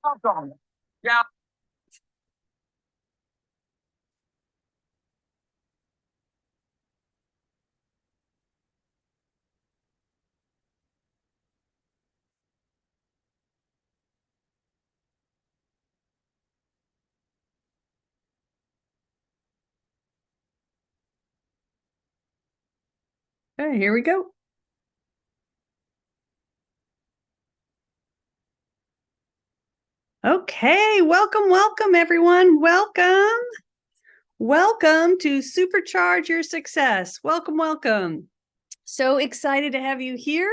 Welcome. Yeah. Okay, here we go. Okay, welcome, everyone. Welcome to Supercharge Your Success. Welcome. So excited to have you here.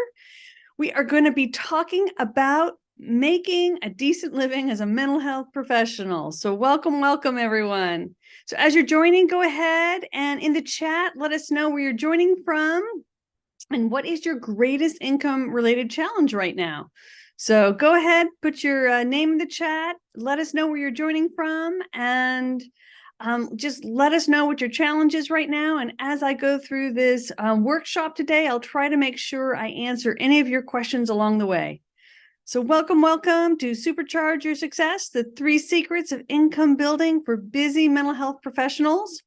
We are going to be talking about making a decent living as a mental health professional. So welcome, everyone. So as you're joining, go ahead and in the chat, let us know where you're joining from and what is your greatest income related challenge right now. So go ahead, put your name in the chat, let us know where you're joining from, and just let us know what your challenge is right now. And as I go through this workshop today, I'll try to make sure I answer any of your questions along the way. So welcome to Supercharge Your Success, the 3 secrets of income building for busy mental health professionals.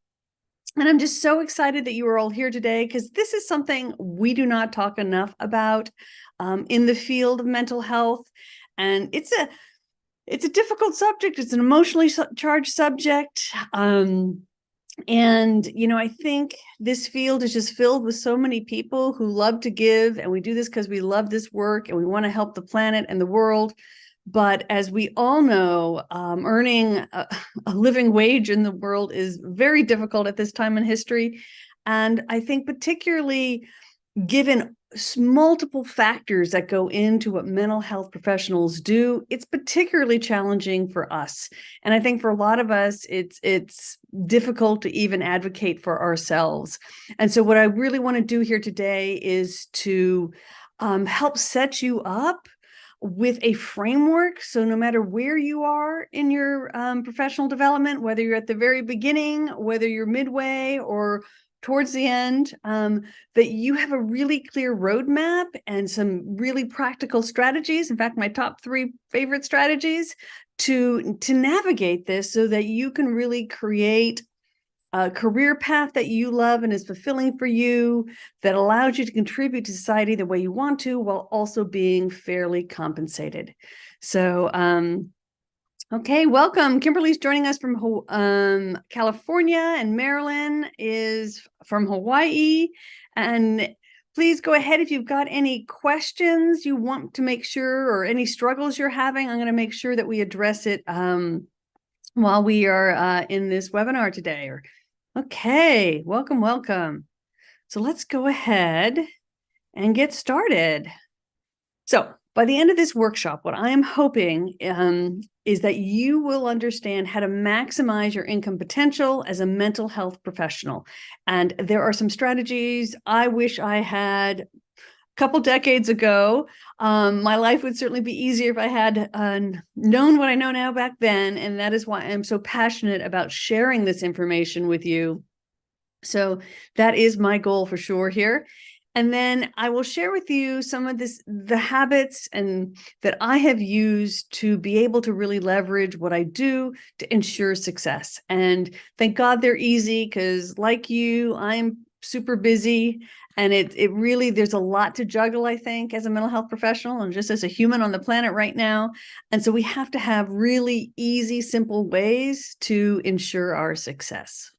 And I'm just so excited that you are all here today because this is something we do not talk enough about in the field of mental health. And it's a difficult subject. It's an emotionally charged subject. And, I think this field is just filled with so many people who love to give. And we do this because we love this work and we want to help the planet and the world. But as we all know, earning a living wage in the world is very difficult at this time in history. And I think particularly given multiple factors that go into what mental health professionals do, it's particularly challenging for us. And I think for a lot of us, it's difficult to even advocate for ourselves. And so what I really want to do here today is to help set you up with a framework. So no matter where you are in your professional development, whether you're at the very beginning, whether you're midway or towards the end, that you have a really clear roadmap and some really practical strategies. In fact, my top 3 favorite strategies to navigate this so that you can really create a career path that you love and is fulfilling for you, that allows you to contribute to society the way you want to, while also being fairly compensated. So, okay, welcome. Kimberly's joining us from California, and Marilyn is from Hawaii. And please go ahead if you've got any questions you want to make sure, or any struggles you're having. I'm going to make sure that we address it while we are in this webinar today. Okay, welcome. So let's go ahead and get started. So by the end of this workshop, what I am hoping is that you will understand how to maximize your income potential as a mental health professional. And there are some strategies I wish I had a couple decades ago. My life would certainly be easier if I had known what I know now back then. And that is why I'm so passionate about sharing this information with you. So that is my goal for sure here. And then I will share with you some of the habits and that I have used to be able to really leverage what I do to ensure success. And thank God they're easy, because like you, I'm super busy, and it really, there's a lot to juggle, I think, as a mental health professional and just as a human on the planet right now. And so we have to have really easy, simple ways to ensure our success.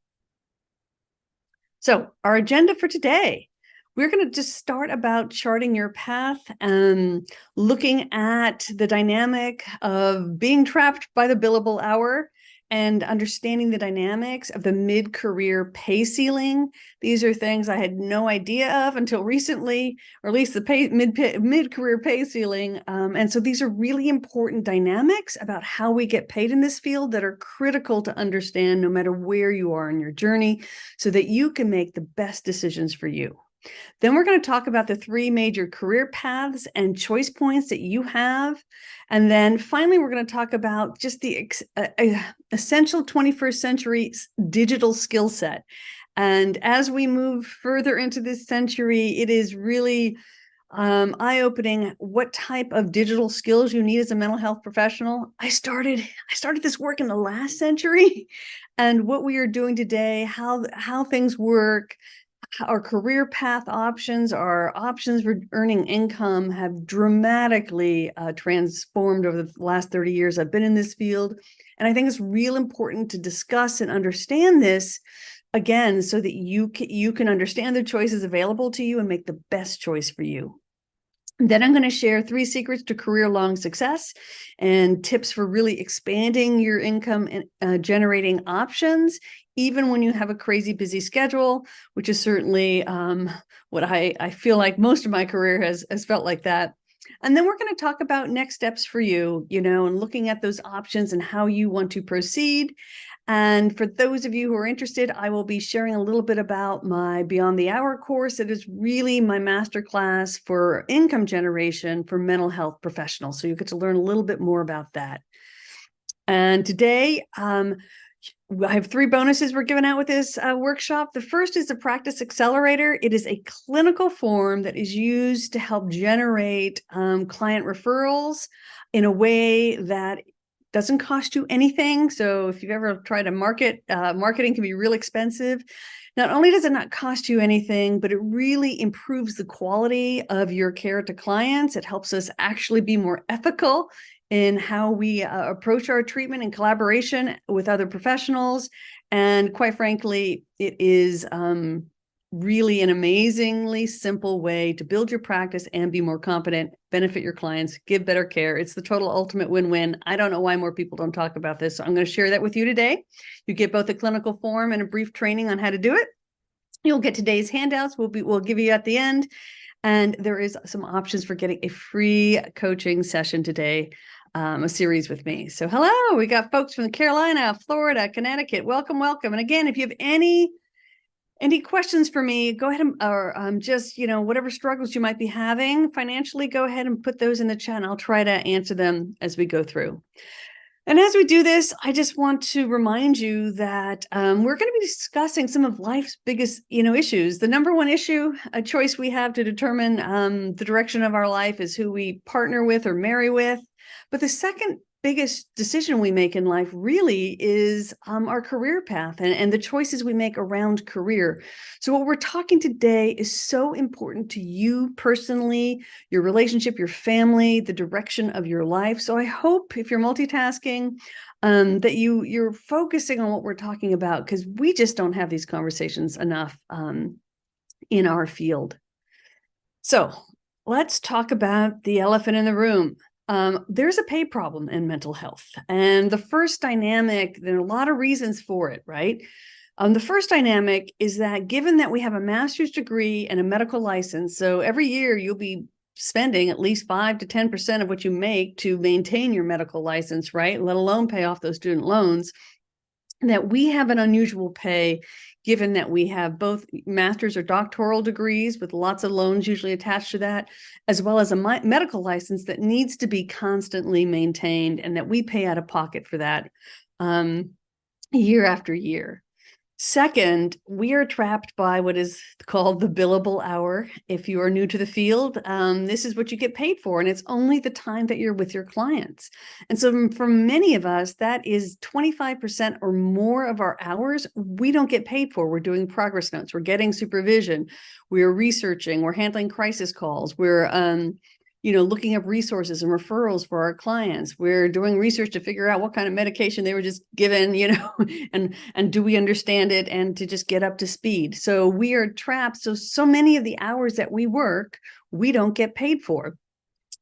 So our agenda for today, we're going to just start about charting your path and looking at the dynamic of being trapped by the billable hour and understanding the dynamics of the mid-career pay ceiling. These are things I had no idea of until recently, or at least the mid-career pay ceiling. And so these are really important dynamics about how we get paid in this field that are critical to understand no matter where you are in your journey, so that you can make the best decisions for you. Then we're going to talk about the 3 major career paths and choice points that you have. And then finally, we're going to talk about just the essential 21st century digital skill set. And as we move further into this century, it is really eye-opening what type of digital skills you need as a mental health professional. I started this work in the last century, and what we are doing today, how things work, our career path options, our options for earning income have dramatically transformed over the last 30 years I've been in this field. And I think it's real important to discuss and understand this again, so that you can understand the choices available to you and make the best choice for you. Then I'm going to share 3 secrets to career-long success and tips for really expanding your income and generating options, even when you have a crazy busy schedule, which is certainly what I feel like most of my career has felt like that. And then we're going to talk about next steps for you, and looking at those options and how you want to proceed. And for those of you who are interested, I will be sharing a little bit about my Beyond the Hour course. It is really my masterclass for income generation for mental health professionals. So you get to learn a little bit more about that. And today, I have 3 bonuses we're giving out with this workshop. The first is the Practice Accelerator. It is a clinical form that is used to help generate client referrals in a way that doesn't cost you anything. So if you've ever tried to marketing can be really expensive. Not only does it not cost you anything, but it really improves the quality of your care to clients. It helps us actually be more ethical in how we approach our treatment in collaboration with other professionals. And quite frankly, it is really an amazingly simple way to build your practice and be more competent, benefit your clients, give better care. It's the total ultimate win-win. I don't know why more people don't talk about this. So I'm going to share that with you today. You get both a clinical form and a brief training on how to do it. You'll get today's handouts. We'll give you at the end. And there is some options for getting a free coaching session today, a series with me. So hello, we got folks from Carolina, Florida, Connecticut. Welcome, welcome. And again, if you have any questions for me, go ahead and, or just, whatever struggles you might be having financially, go ahead and put those in the chat and I'll try to answer them as we go through. And as we do this, I just want to remind you that we're going to be discussing some of life's biggest, issues. The number one issue, a choice we have to determine the direction of our life is who we partner with or marry with. But the second biggest decision we make in life really is our career path and the choices we make around career. So what we're talking today is so important to you personally, your relationship, your family, the direction of your life. So I hope if you're multitasking, that you're focusing on what we're talking about, because we just don't have these conversations enough in our field. So let's talk about the elephant in the room. There's a pay problem in mental health. And the first dynamic, there are a lot of reasons for it, right? The first dynamic is that given that we have a master's degree and a medical license, so every year you'll be spending at least 5 to 10% of what you make to maintain your medical license, right? Let alone pay off those student loans, that we have an unusual pay, given that we have both master's or doctoral degrees with lots of loans usually attached to that, as well as a medical license that needs to be constantly maintained, and that we pay out of pocket for that year after year. Second, we are trapped by what is called the billable hour. If you are new to the field, this is what you get paid for, and it's only the time that you're with your clients. And so for many of us, that is 25% or more of our hours we don't get paid for. We're doing progress notes, we're getting supervision, we're researching, we're handling crisis calls, we're looking up resources and referrals for our clients. We're doing research to figure out what kind of medication they were just given, and do we understand it, and to just get up to speed. So we are trapped. So many of the hours that we work, we don't get paid for.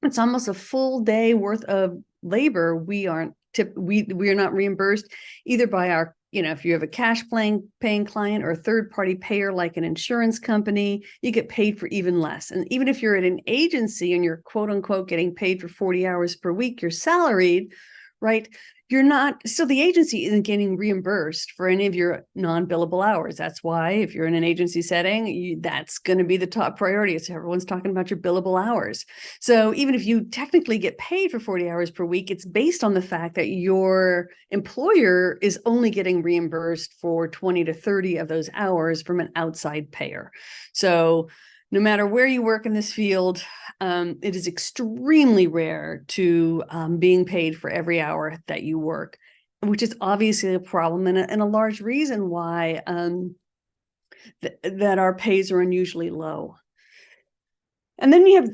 It's almost a full day worth of labor. We are not reimbursed either by our, if you have a cash paying client or a third party payer like an insurance company, you get paid for even less. And even if you're at an agency and you're quote unquote getting paid for 40 hours per week, you're salaried, right? You're not, so the agency isn't getting reimbursed for any of your non-billable hours. That's why if you're in an agency setting, that's going to be the top priority. So everyone's talking about your billable hours. So even if you technically get paid for 40 hours per week, it's based on the fact that your employer is only getting reimbursed for 20 to 30 of those hours from an outside payer. So no matter where you work in this field, it is extremely rare to being paid for every hour that you work, which is obviously a problem and a large reason why that our pays are unusually low. And then you have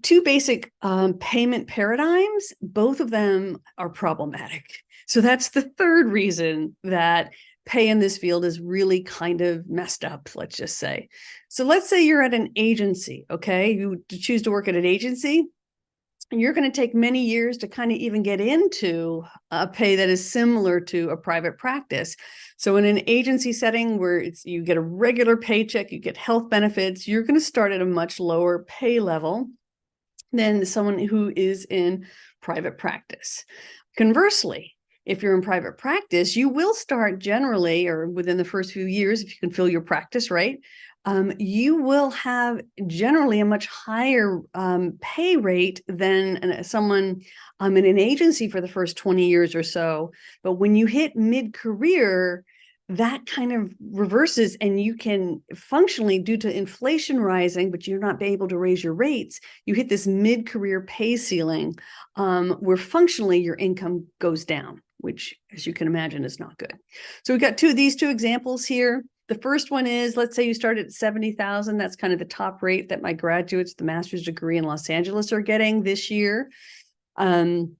two basic payment paradigms. Both of them are problematic. So that's the third reason that pay in this field is really kind of messed up, let's just say. So let's say you're at an agency, okay? You choose to work at an agency, and you're going to take many years to kind of even get into a pay that is similar to a private practice. So in an agency setting where you get a regular paycheck, you get health benefits, you're going to start at a much lower pay level than someone who is in private practice. Conversely, if you're in private practice, you will start generally, or within the first few years, if you can fill your practice right, you will have generally a much higher pay rate than someone in an agency for the first 20 years or so. But when you hit mid-career, that kind of reverses, and you can functionally, due to inflation rising, but you're not able to raise your rates, you hit this mid-career pay ceiling where functionally your income goes down, which, as you can imagine, is not good. So we've got these two examples here. The first one is, let's say you start at 70,000. That's kind of the top rate that my graduates, the master's degree in Los Angeles, are getting this year. And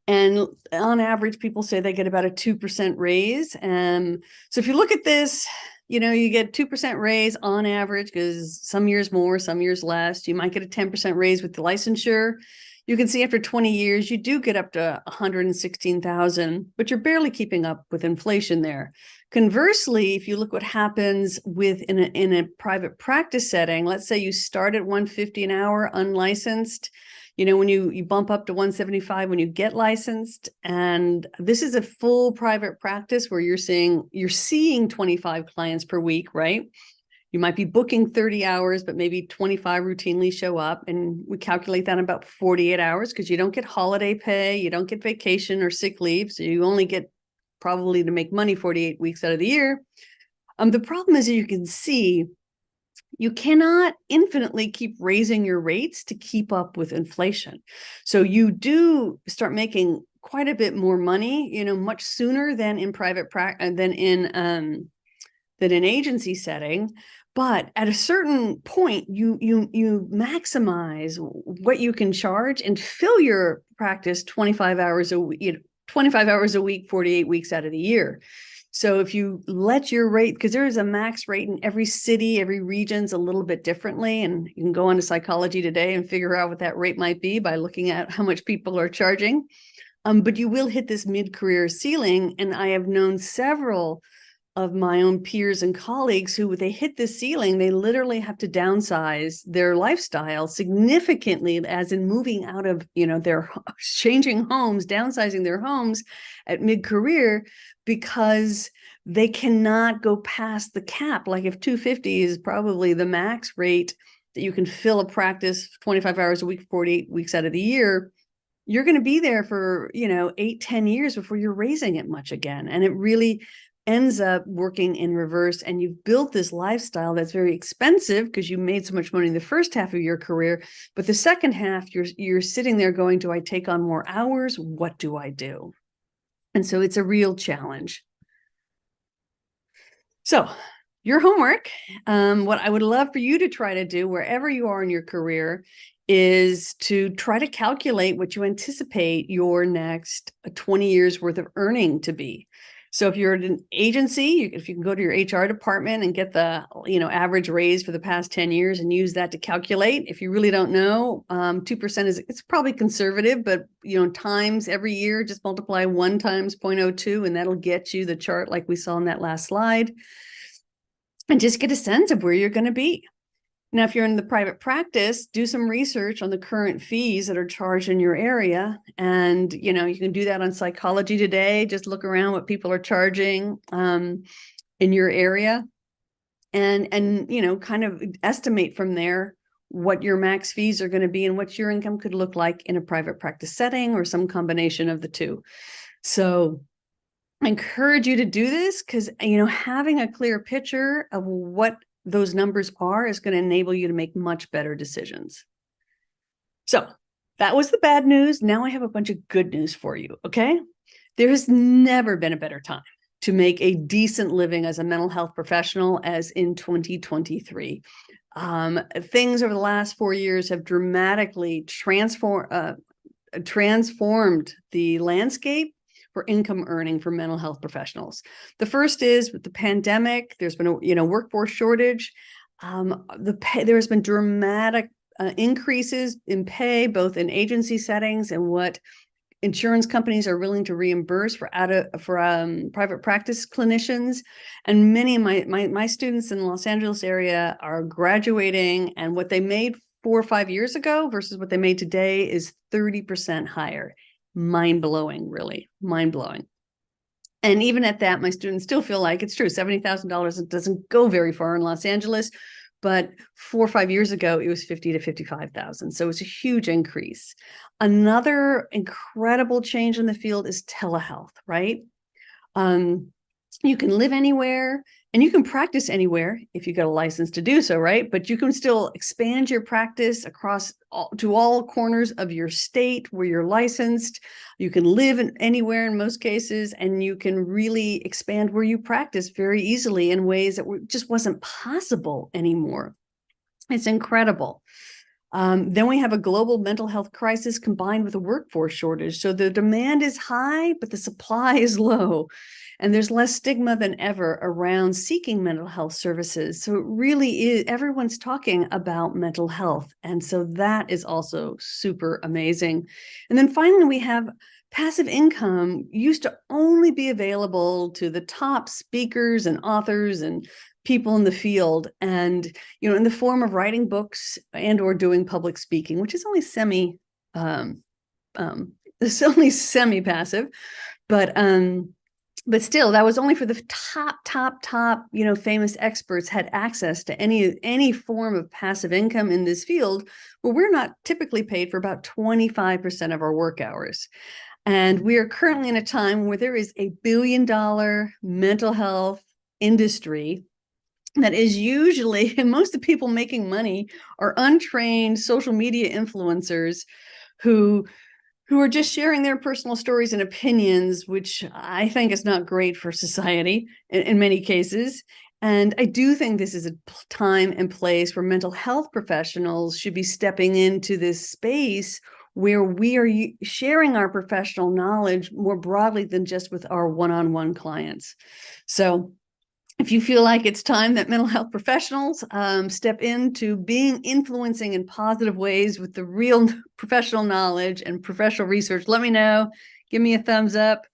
on average, people say they get about a 2% raise. So if you look at this, you get 2% raise on average, because some years more, some years less. You might get a 10% raise with the licensure. You can see after 20 years, you do get up to 116,000, but you're barely keeping up with inflation there. Conversely, if you look what happens in a private practice setting, let's say you start at 150 an hour unlicensed, when you bump up to 175 when you get licensed, and this is a full private practice where you're seeing 25 clients per week, right? You might be booking 30 hours, but maybe 25 routinely show up, and we calculate that in about 48 hours because you don't get holiday pay, you don't get vacation or sick leave, so you only get probably to make money 48 weeks out of the year. The problem is, you can see, you cannot infinitely keep raising your rates to keep up with inflation. So you do start making quite a bit more money, much sooner than in private practice, than in an agency setting. But at a certain point, you maximize what you can charge and fill your practice 25 hours a week, 48 weeks out of the year. So if you let your rate, because there is a max rate in every city, every region's a little bit differently, and you can go onto Psychology Today and figure out what that rate might be by looking at how much people are charging. But you will hit this mid-career ceiling, and I have known several of my own peers and colleagues who, they hit this ceiling, they literally have to downsize their lifestyle significantly, as in moving out of, their changing homes, downsizing their homes at mid-career, because they cannot go past the cap. Like if 250 is probably the max rate that you can fill a practice 25 hours a week, 48 weeks out of the year, you're going to be there for, 8-10 years before you're raising it much again. And it really ends up working in reverse, and you've built this lifestyle that's very expensive because you made so much money in the first half of your career, but the second half you're sitting there going, do I take on more hours? What do I do? And so it's a real challenge. So your homework, what I would love for you to try to do wherever you are in your career, is to try to calculate what you anticipate your next 20 years worth of earning to be. So if you're at an agency, if you can go to your HR department and get the average raise for the past 10 years and use that to calculate. If you really don't know, 2% it's probably conservative, but times every year, just multiply 1 times 0.02, and that'll get you the chart like we saw in that last slide, and just get a sense of where you're going to be. Now, if you're in the private practice, do some research on the current fees that are charged in your area. And, you can do that on Psychology Today. Just look around what people are charging in your area, and kind of estimate from there what your max fees are going to be and what your income could look like in a private practice setting, or some combination of the two. So I encourage you to do this, because, having a clear picture of what those numbers are is going to enable you to make much better decisions. So that was the bad news. Now I have a bunch of good news for you, okay? There has never been a better time to make a decent living as a mental health professional as in 2023. Things over the last 4 years have dramatically transformed the landscape for income earning for mental health professionals. The first is with the pandemic, there's been a workforce shortage. There's been dramatic increases in pay, both in agency settings and what insurance companies are willing to reimburse for private practice clinicians. And many of my students in the Los Angeles area are graduating, and what they made 4 or 5 years ago versus what they made today is 30% higher. Mind-blowing, really, mind-blowing. And even at that, my students still feel like it's true. $70,000, it doesn't go very far in Los Angeles, but 4 or 5 years ago, it was $50,000 to $55,000. So it's a huge increase. Another incredible change in the field is telehealth, right? You can live anywhere and you can practice anywhere if you get a license to do so, right? But you can still expand your practice across to all corners of your state where you're licensed. You can live anywhere in most cases, and you can really expand where you practice very easily in ways that just wasn't possible anymore. It's incredible. Then we have a global mental health crisis combined with a workforce shortage. So the demand is high, but the supply is low. And there's less stigma than ever around seeking mental health services. So it really is, everyone's talking about mental health. And so that is also super amazing. And then finally, we have passive income used to only be available to the top speakers and authors and people in the field, and in the form of writing books and or doing public speaking, which is only semi-passive, but still, that was only for the top, famous experts had access to any form of passive income in this field, where we're not typically paid for about 25% of our work hours. And we are currently in a time where there is a $1 billion mental health industry that is usually, and most of the people making money are untrained social media influencers who are just sharing their personal stories and opinions, which I think is not great for society in many cases. And I do think this is a time and place where mental health professionals should be stepping into this space where we are sharing our professional knowledge more broadly than just with our one-on-one clients. So if you feel like it's time that mental health professionals step into influencing in positive ways with the real professional knowledge and professional research, let me know. Give me a thumbs up.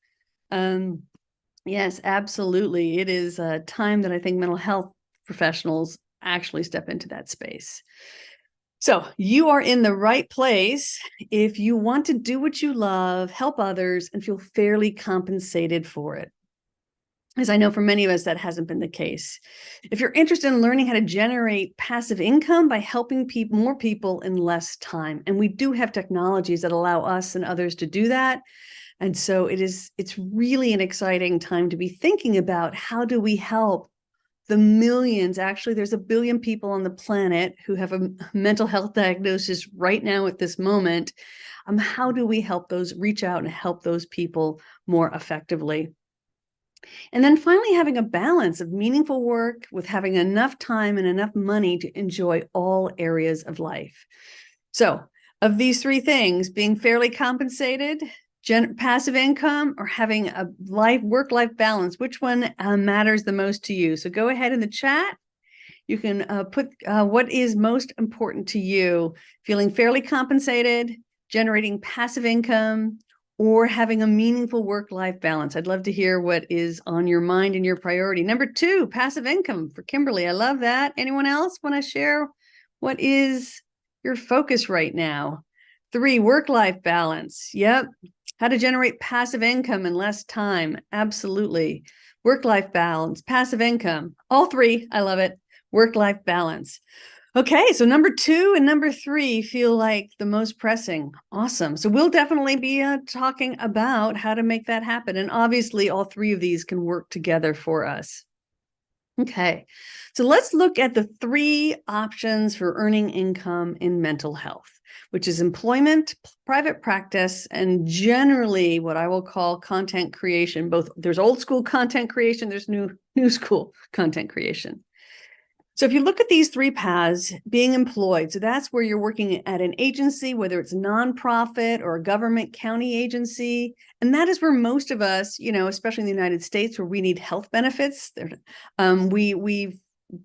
Yes, absolutely. It is a time that I think mental health professionals actually step into that space. So you are in the right place if you want to do what you love, help others, and feel fairly compensated for it. As I know for many of us, that hasn't been the case. If you're interested in learning how to generate passive income by helping more people in less time, and we do have technologies that allow us and others to do that. And so it's really an exciting time to be thinking about how do we help the millions. Actually, there's 1 billion people on the planet who have a mental health diagnosis right now at this moment. How do we reach out and help those people more effectively? And then finally, having a balance of meaningful work with having enough time and enough money to enjoy all areas of life. So of these 3 things, being fairly compensated, passive income, or having a work-life balance, which one matters the most to you? So go ahead in the chat. You can put what is most important to you: feeling fairly compensated, generating passive income, or having a meaningful work-life balance. I'd love to hear what is on your mind and your priority. Number 2, passive income for Kimberly. I love that. Anyone else want to share what is your focus right now? 3, work-life balance. Yep. How to generate passive income in less time. Absolutely. Work-life balance, passive income. All 3. I love it. Work-life balance. Okay, so number 2 and number 3 feel like the most pressing. Awesome. So we'll definitely be talking about how to make that happen. And obviously, all 3 of these can work together for us. Okay, so let's look at the 3 options for earning income in mental health, which is employment, private practice, and generally what I will call content creation. Both there's old school content creation, there's new school content creation. So if you look at these 3 paths, being employed, so that's where you're working at an agency, whether it's nonprofit or a government county agency. And that is where most of us, especially in the United States, where we need health benefits,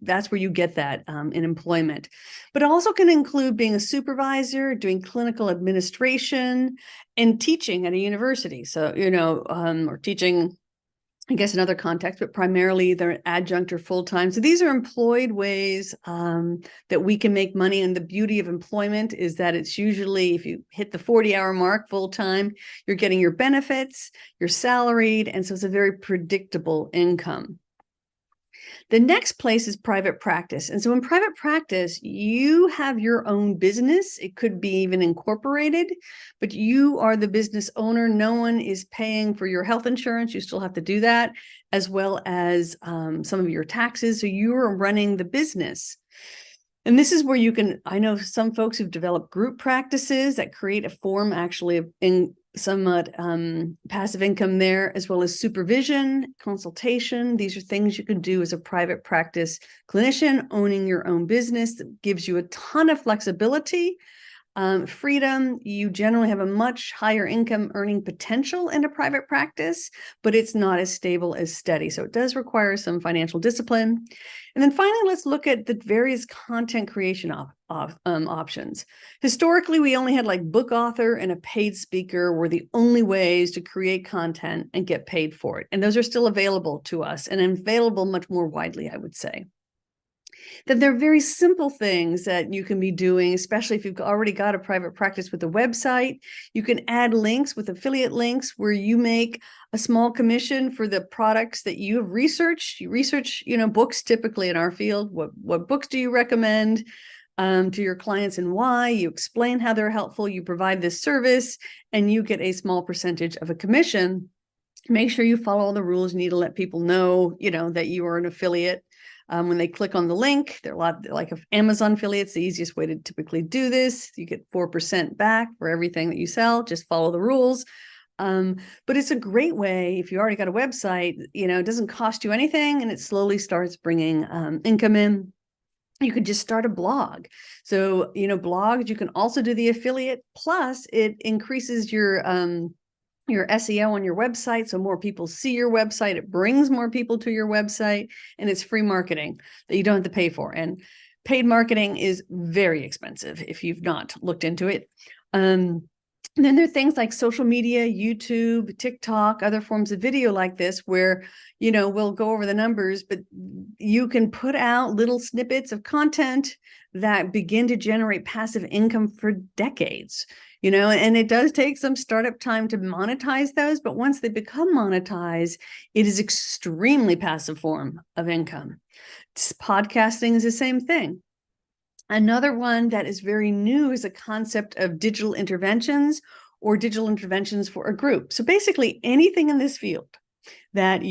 that's where you get that in employment. But it also can include being a supervisor, doing clinical administration, and teaching at a university. So, or teaching, I guess, in other contexts, but primarily they're adjunct or full-time. So these are employed ways that we can make money. And the beauty of employment is that it's usually, if you hit the 40-hour mark full-time, you're getting your benefits, you're salaried, and so it's a very predictable income. The next place is private practice. And so in private practice, you have your own business. It could be even incorporated, but you are the business owner. No one is paying for your health insurance. You still have to do that, as well as some of your taxes. So you are running the business. And this is where you can, I know some folks who've developed group practices that create a form actually of somewhat passive income there, as well as supervision, consultation. These are things you can do as a private practice clinician, owning your own business. That gives you a ton of flexibility, freedom. You generally have a much higher income earning potential in a private practice, but it's not as stable as steady. So it does require some financial discipline. And then finally, let's look at the various content creation options. Historically, we only had like book author and a paid speaker were the only ways to create content and get paid for it. And those are still available to us and available much more widely, I would say. That they're very simple things that you can be doing, especially if you've already got a private practice with a website. You can add links with affiliate links where you make a small commission for the products that you have researched. You research, books typically in our field. What books do you recommend to your clients and why? You explain how they're helpful. You provide this service and you get a small percentage of a commission. Make sure you follow all the rules. You need to let people know, that you are an affiliate. When they click on the link, they're a lot like Amazon affiliates, the easiest way to typically do this. You get 4% back for everything that you sell. Just follow the rules. But it's a great way if you already got a website, it doesn't cost you anything and it slowly starts bringing income in. You could just start a blog. So, blogs, you can also do the affiliate, plus it increases your SEO on your website. So more people see your website, it brings more people to your website, and it's free marketing that you don't have to pay for. And paid marketing is very expensive if you've not looked into it. And then there are things like social media, YouTube, TikTok, other forms of video like this, where, we'll go over the numbers, but you can put out little snippets of content that begin to generate passive income for decades. And it does take some startup time to monetize those, but once they become monetized, it is extremely passive form of income. Podcasting is the same thing. Another one that is very new is a concept of digital interventions or digital interventions for a group. So basically anything in this field that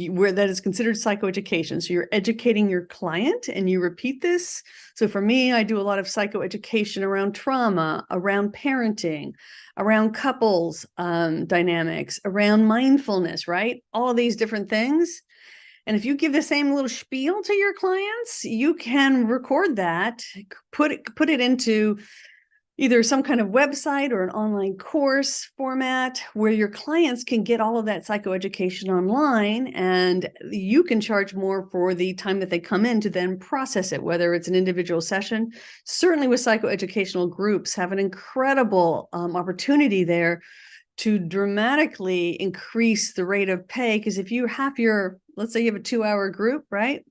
where that is considered psychoeducation. So you're educating your client and you repeat this. So for me, I do a lot of psychoeducation around trauma, around parenting, around couples dynamics, around mindfulness, right? All of these different things. And if you give the same little spiel to your clients, you can record that, put it into either some kind of website or an online course format where your clients can get all of that psychoeducation online, and you can charge more for the time that they come in to then process it, whether it's an individual session. Certainly with psychoeducational groups, have an incredible opportunity there to dramatically increase the rate of pay. Because if you have let's say you have a 2-hour group, right?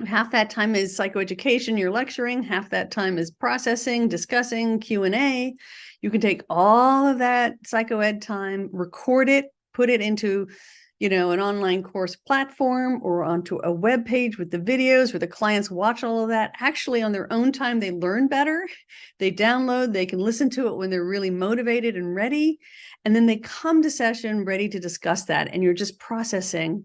Half that time is psychoeducation, you're lecturing, half that time is processing, discussing, Q&A. You can take all of that psychoed time, record it, put it into, an online course platform or onto a web page with the videos where the clients watch all of that. Actually, on their own time, they learn better. They download, they can listen to it when they're really motivated and ready. And then they come to session ready to discuss that. And you're just processing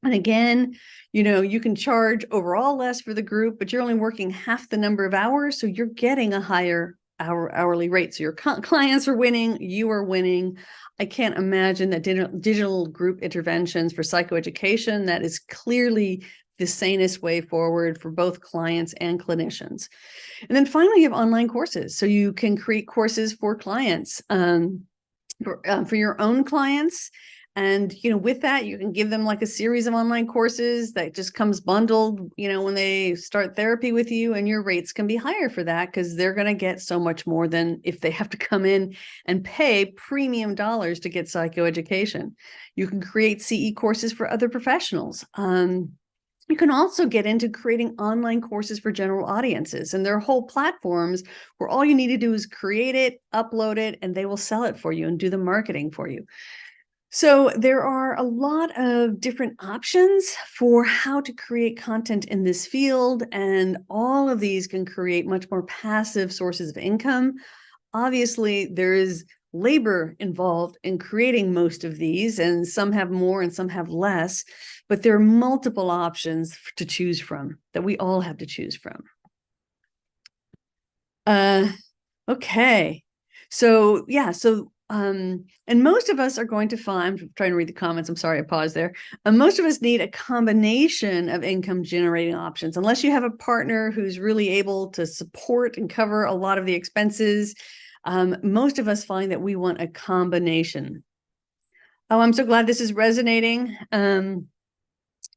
And again, you can charge overall less for the group, but you're only working half the number of hours. So you're getting a higher hourly rate. So your clients are winning, you are winning. I can't imagine that digital group interventions for psychoeducation, that is clearly the sanest way forward for both clients and clinicians. And then finally, you have online courses. So you can create courses for clients, for your own clients. And, with that, you can give them like a series of online courses that just comes bundled, when they start therapy with you, and your rates can be higher for that because they're going to get so much more than if they have to come in and pay premium dollars to get psychoeducation. You can create CE courses for other professionals. You can also get into creating online courses for general audiences, and there are whole platforms where all you need to do is create it, upload it, and they will sell it for you and do the marketing for you. So there are a lot of different options for how to create content in this field, and all of these can create much more passive sources of income. Obviously, there is labor involved in creating most of these, and some have more and some have less, but there are multiple options to choose from that we all have to choose from. Okay. So yeah, and most of us are going to find, I'm trying to read the comments, I'm sorry, I paused there. Most of us need a combination of income generating options. Unless you have a partner who's really able to support and cover a lot of the expenses, most of us find that we want a combination. Oh, I'm so glad this is resonating.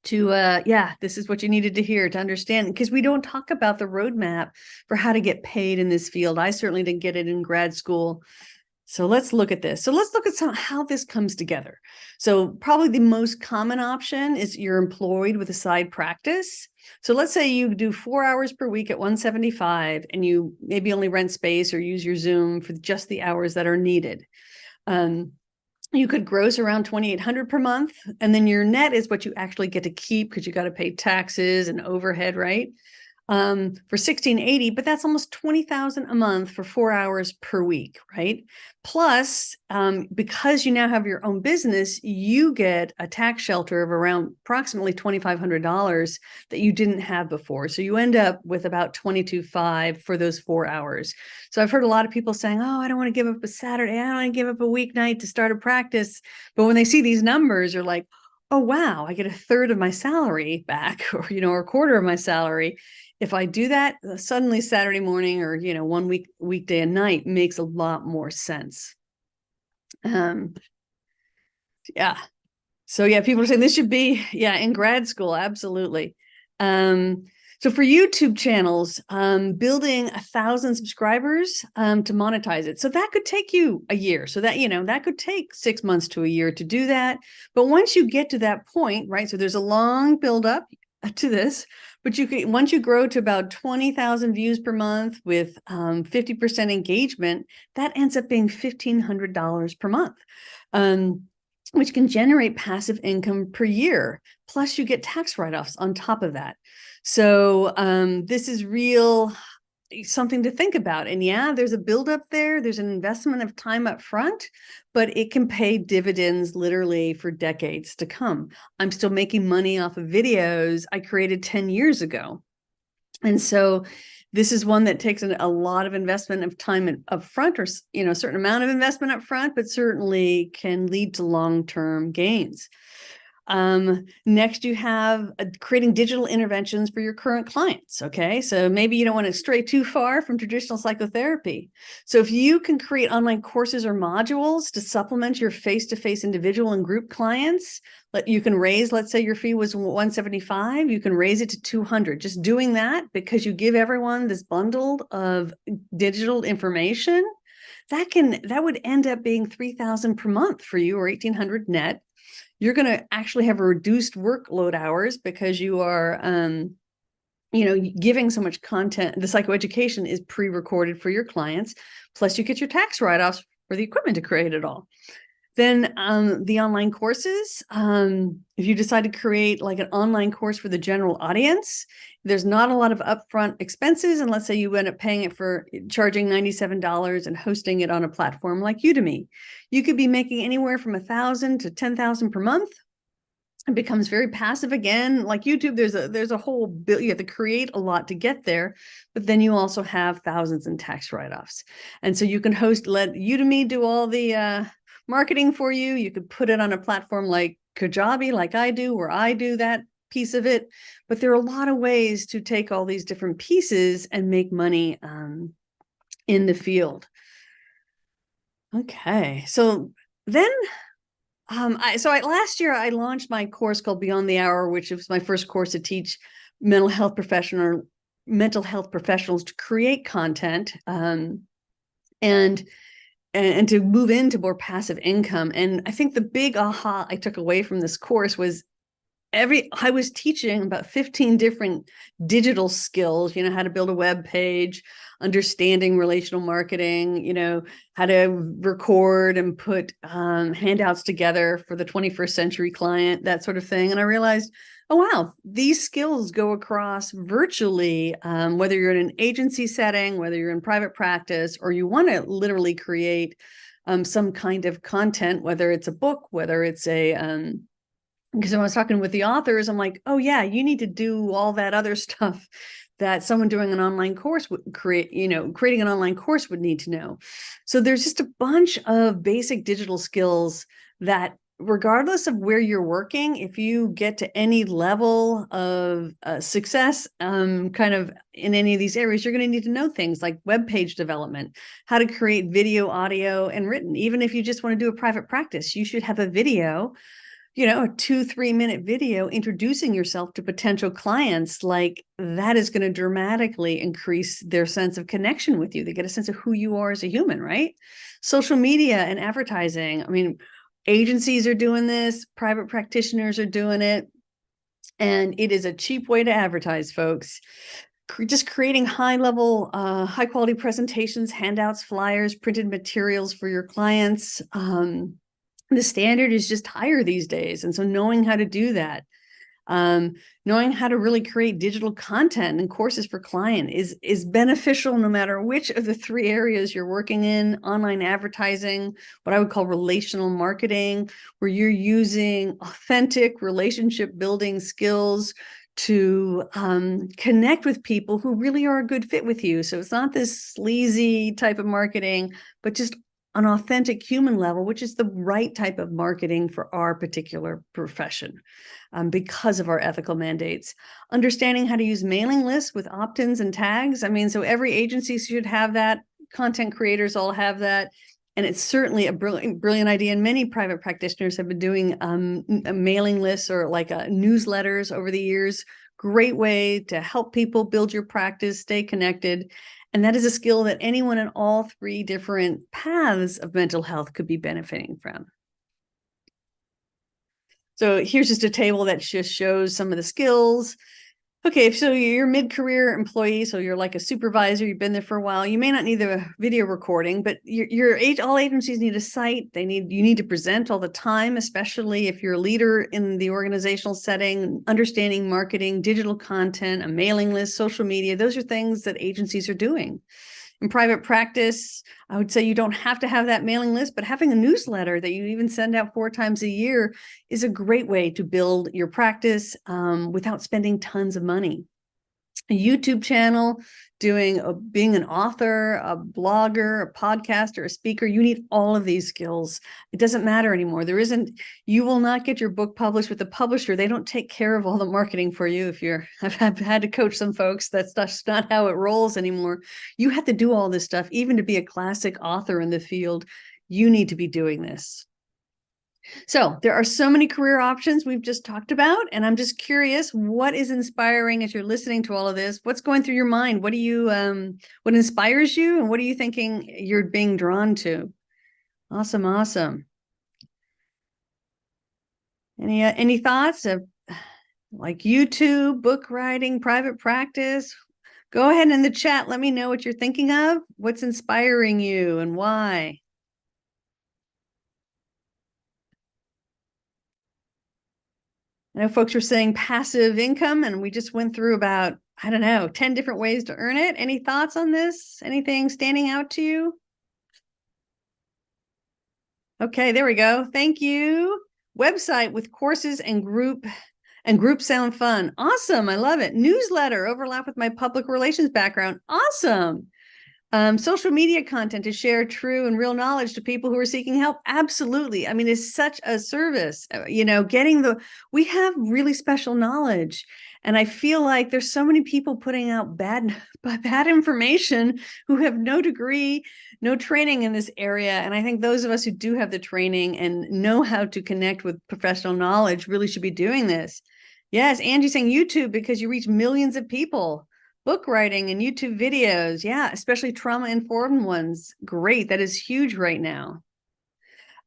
This is what you needed to hear to understand, because we don't talk about the roadmap for how to get paid in this field. I certainly didn't get it in grad school. So let's look at this. So let's look at how this comes together. So probably the most common option is you're employed with a side practice. So let's say you do 4 hours per week at $175, and you maybe only rent space or use your Zoom for just the hours that are needed. You could gross around $2,800 per month, and then your net is what you actually get to keep because you got to pay taxes and overhead, right? For $1,680, but that's almost $20,000 a month for 4 hours per week, right? Plus, because you now have your own business, you get a tax shelter of around approximately $2,500 that you didn't have before. So you end up with about $22,500 for those 4 hours. So I've heard a lot of people saying, "Oh, I don't want to give up a Saturday. I don't want to give up a weeknight to start a practice." But when they see these numbers, they're like, "Oh, wow, I get a third of my salary back, or a quarter of my salary." If I do that, suddenly Saturday morning or, one weekday and night makes a lot more sense. Yeah. So yeah, people are saying this should be, in grad school. Absolutely. So for YouTube channels, building 1,000 subscribers to monetize it. So that could take you a year. So that, that could take 6 months to a year to do that. But once you get to that point, right? So there's a long build up to this, but once you grow to about 20,000 views per month with 50% engagement, that ends up being $1,500 per month. Which can generate passive income per year. Plus you get tax write-offs on top of that. So this is something to think about. And yeah, there's a buildup there. There's an investment of time up front, but it can pay dividends literally for decades to come. I'm still making money off of videos I created 10 years ago. And so this is one that takes a lot of investment of time up front, or a certain amount of investment up front, but certainly can lead to long-term gains. Next, you have creating digital interventions for your current clients. Okay, so maybe you don't want to stray too far from traditional psychotherapy. So if you can create online courses or modules to supplement your face-to-face individual and group clients, you can raise, let's say your fee was $175, you can raise it to $200. Just doing that, because you give everyone this bundle of digital information, that would end up being $3,000 per month for you, or $1,800 net. You're going to actually have a reduced workload hours because you are, giving so much content. The psychoeducation is pre-recorded for your clients. Plus you get your tax write-offs for the equipment to create it all. Then the online courses, if you decide to create like an online course for the general audience, there's not a lot of upfront expenses. And let's say you end up paying it for charging $97 and hosting it on a platform like Udemy. You could be making anywhere from $1,000 to $10,000 per month. It becomes very passive again. Like YouTube, there's a whole bill. You have to create a lot to get there, but then you also have thousands in tax write-offs. And so you can let Udemy do all the marketing for you. You could put it on a platform like Kajabi, like I do, where I do that piece of it. But there are a lot of ways to take all these different pieces and make money in the field. Okay, so then last year I launched my course called Beyond the Hour, which was my first course to teach mental health professionals to create content and to move into more passive income. And I think the big aha I took away from this course was I was teaching about 15 different digital skills, how to build a web page, understanding relational marketing, how to record and put handouts together for the 21st century client, that sort of thing. And I realized, oh, wow, these skills go across virtually, whether you're in an agency setting, whether you're in private practice, or you want to literally create some kind of content, whether it's a book, whether it's because when I was talking with the authors, I'm like, oh yeah, you need to do all that other stuff that someone doing an online course would creating an online course would need to know. So there's just a bunch of basic digital skills that, regardless of where you're working, if you get to any level of success kind of in any of these areas, you're going to need to know things like web page development, how to create video, audio, and written. Even if you just want to do a private practice, you should have a video, a 2-3 minute video introducing yourself to potential clients. Like, that is going to dramatically increase their sense of connection with you. They get a sense of who you are as a human, right? Social media and advertising. I mean, agencies are doing this, private practitioners are doing it, and it is a cheap way to advertise, folks. Just creating high quality presentations, handouts, flyers, printed materials for your clients. The standard is just higher these days. And so knowing how to do that, knowing how to really create digital content and courses for client is beneficial no matter which of the 3 areas you're working in: online advertising, what I would call relational marketing, where you're using authentic relationship building skills to connect with people who really are a good fit with you. So it's not this sleazy type of marketing, but just an authentic human level, which is the right type of marketing for our particular profession because of our ethical mandates. Understanding how to use mailing lists with opt-ins and tags. I mean, so every agency should have that. Content creators all have that. And it's certainly a brilliant idea. And many private practitioners have been doing mailing lists or like newsletters over the years. Great way to help people build your practice, stay connected. And that is a skill that anyone in all 3 different paths of mental health could be benefiting from. So here's just a table that just shows some of the skills. Okay, so you're a mid-career employee, so you're like a supervisor, you've been there for a while. You may not need the video recording, but all agencies need a site. You need to present all the time, especially if you're a leader in the organizational setting. Understanding marketing, digital content, a mailing list, social media, those are things that agencies are doing. In private practice, I would say you don't have to have that mailing list, but having a newsletter that you even send out 4 times a year is a great way to build your practice without spending tons of money. A YouTube channel, being an author, a blogger, a podcaster, a speaker, you need all of these skills. It doesn't matter anymore. You will not get your book published with a publisher. They don't take care of all the marketing for you. I've had to coach some folks. That's just not how it rolls anymore. You have to do all this stuff. Even to be a classic author in the field, you need to be doing this. So there are so many career options we've just talked about, and I'm just curious, what is inspiring as you're listening to all of this? What's going through your mind? What inspires you, and what are you thinking you're being drawn to? Awesome. Any thoughts of like YouTube, book writing, private practice? Go ahead in the chat. Let me know what you're thinking of. What's inspiring you and why? I know folks are saying passive income, and we just went through about, 10 different ways to earn it. Any thoughts on this? Anything standing out to you? Okay, there we go. Thank you. Website with courses and group sound fun. Awesome. I love it. Newsletter, overlap with my public relations background. Awesome. Social media content to share true and real knowledge to people who are seeking help. Absolutely. I mean, it's such a service, we have really special knowledge. And I feel like there's so many people putting out bad information who have no degree, no training in this area. And I think those of us who do have the training and know how to connect with professional knowledge really should be doing this. Yes, Angie's saying YouTube because you reach millions of people. Book writing and YouTube videos. Yeah, especially trauma-informed ones. Great. That is huge right now.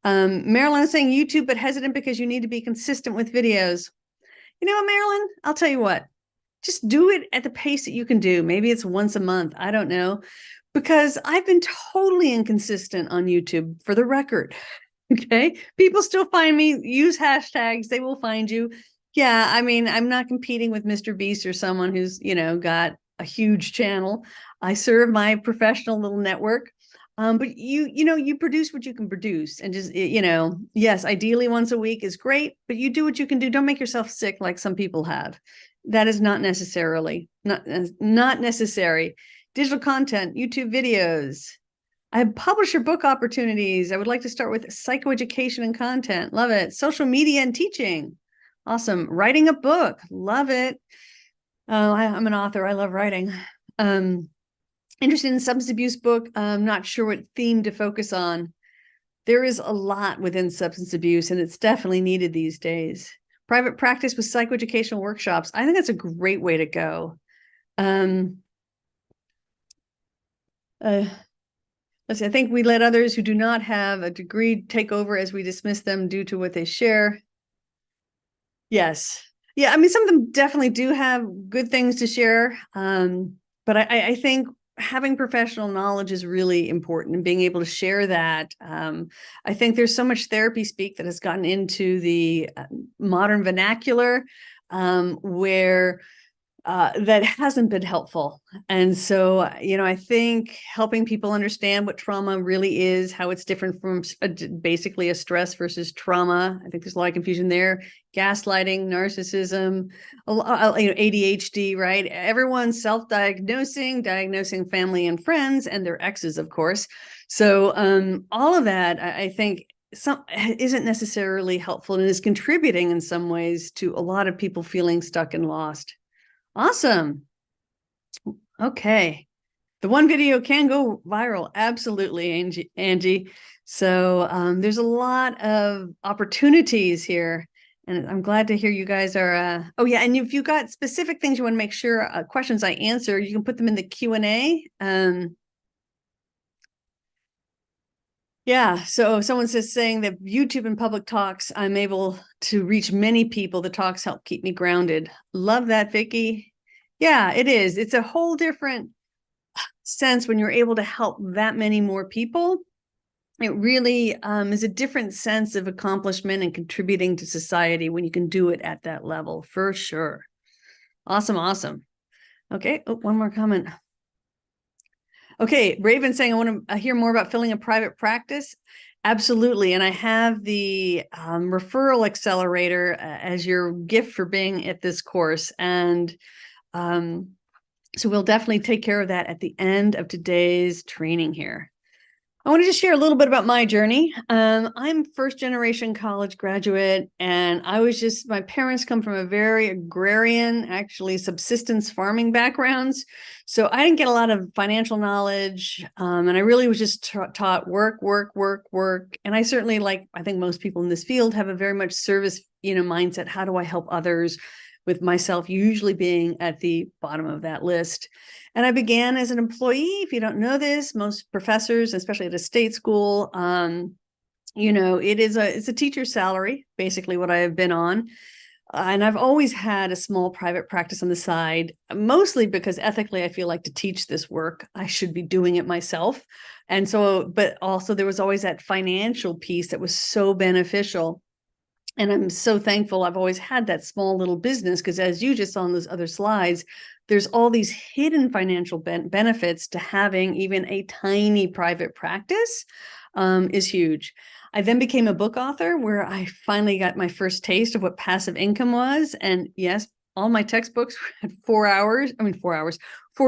Marilyn is saying YouTube, but hesitant because you need to be consistent with videos. You know what, Marilyn? I'll tell you what. Just do it at the pace that you can do. Maybe it's once a month. I don't know. Because I've been totally inconsistent on YouTube, for the record. Okay? People still find me. Use hashtags. They will find you. Yeah, I mean, I'm not competing with Mr. Beast or someone who's, got a huge channel. I serve my professional little network. But you produce what you can produce, and just, yes, ideally once a week is great, but you do what you can do. Don't make yourself sick like some people have. That is not necessary. Digital content, YouTube videos. I have publisher book opportunities. I would like to start with psychoeducation and content. Love it. Social media and teaching. Awesome. Writing a book. Love it. I'm an author. I love writing. Interested in substance abuse book. I'm not sure what theme to focus on. There is a lot within substance abuse, and it's definitely needed these days. Private practice with psychoeducational workshops. I think that's a great way to go. Let's see. I think we let others who do not have a degree take over as we dismiss them due to what they share. Yes. Yeah, I mean, some of them definitely do have good things to share. But I think having professional knowledge is really important, and being able to share that. I think there's so much therapy speak that has gotten into the modern vernacular where that hasn't been helpful. And so, I think helping people understand what trauma really is, how it's different from basically a stress versus trauma. I think there's a lot of confusion there. Gaslighting, narcissism, ADHD, right? Everyone's self-diagnosing, diagnosing family and friends and their exes, of course. So all of that, I think, isn't necessarily helpful, and is contributing in some ways to a lot of people feeling stuck and lost. Awesome. Okay. The one video can go viral. Absolutely, Angie. So there's a lot of opportunities here, and I'm glad to hear you guys are. Oh yeah, and if you got specific things you want to make sure questions I answer, you can put them in the Q&A. Yeah, so someone says, saying that YouTube and public talks, I'm able to reach many people. The talks help keep me grounded. Love that, Vicky. Yeah, it is. It's a whole different sense when you're able to help that many more people. It really is a different sense of accomplishment and contributing to society when you can do it at that level, for sure. Awesome, awesome. Okay, one more comment. Okay, Raven saying, I want to hear more about filling a private practice. Absolutely. And I have the referral accelerator as your gift for being at this course. And so we'll definitely take care of that at the end of today's training here. I wanted to share a little bit about my journey. I'm first generation college graduate, and my parents come from a very agrarian, actually subsistence farming backgrounds. So I didn't get a lot of financial knowledge. And I really was just taught work. And I certainly, like I think most people in this field, have a very much service, mindset. How do I help others? With myself usually being at the bottom of that list. And I began as an employee. If you don't know this, most professors, especially at a state school, it's a teacher's salary, basically what I have been on. And I've always had a small private practice on the side, mostly because ethically I feel like to teach this work, I should be doing it myself. And so, but also there was always that financial piece that was so beneficial. And I'm so thankful I've always had that small little business, because as you just saw on those other slides, there's all these hidden financial benefits to having even a tiny private practice is huge. I then became a book author where I finally got my first taste of what passive income was. And yes, all my textbooks had 4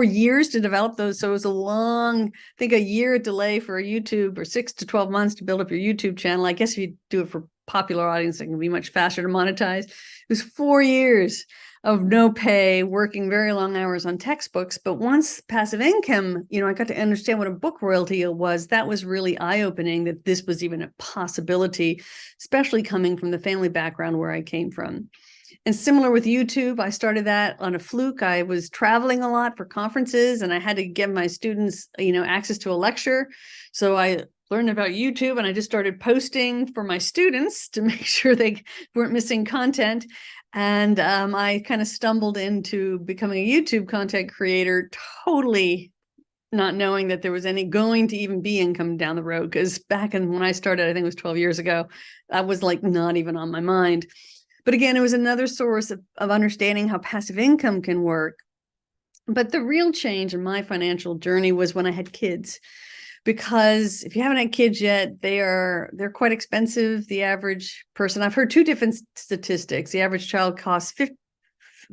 years to develop those. So it was a long, I think a year delay for a YouTube, or 6 to 12 months to build up your YouTube channel. I guess if you do it for popular audience, it can be much faster to monetize. It was 4 years of no pay, working very long hours on textbooks. But once passive income, I got to understand what a book royalty was. That was really eye-opening, that this was even a possibility, especially coming from the family background where I came from. And similar with YouTube, I started that on a fluke. I was traveling a lot for conferences, and I had to give my students, access to a lecture. So I learned about YouTube, and I just started posting for my students to make sure they weren't missing content. And I kind of stumbled into becoming a YouTube content creator, totally not knowing that there was any going to even be income down the road. Because when I started, I think it was 12 years ago, that was like not even on my mind. But again, it was another source of understanding how passive income can work. But the real change in my financial journey was when I had kids. Because if you haven't had kids yet, they're quite expensive. The average person, I've heard two different statistics. The average child costs $500,000,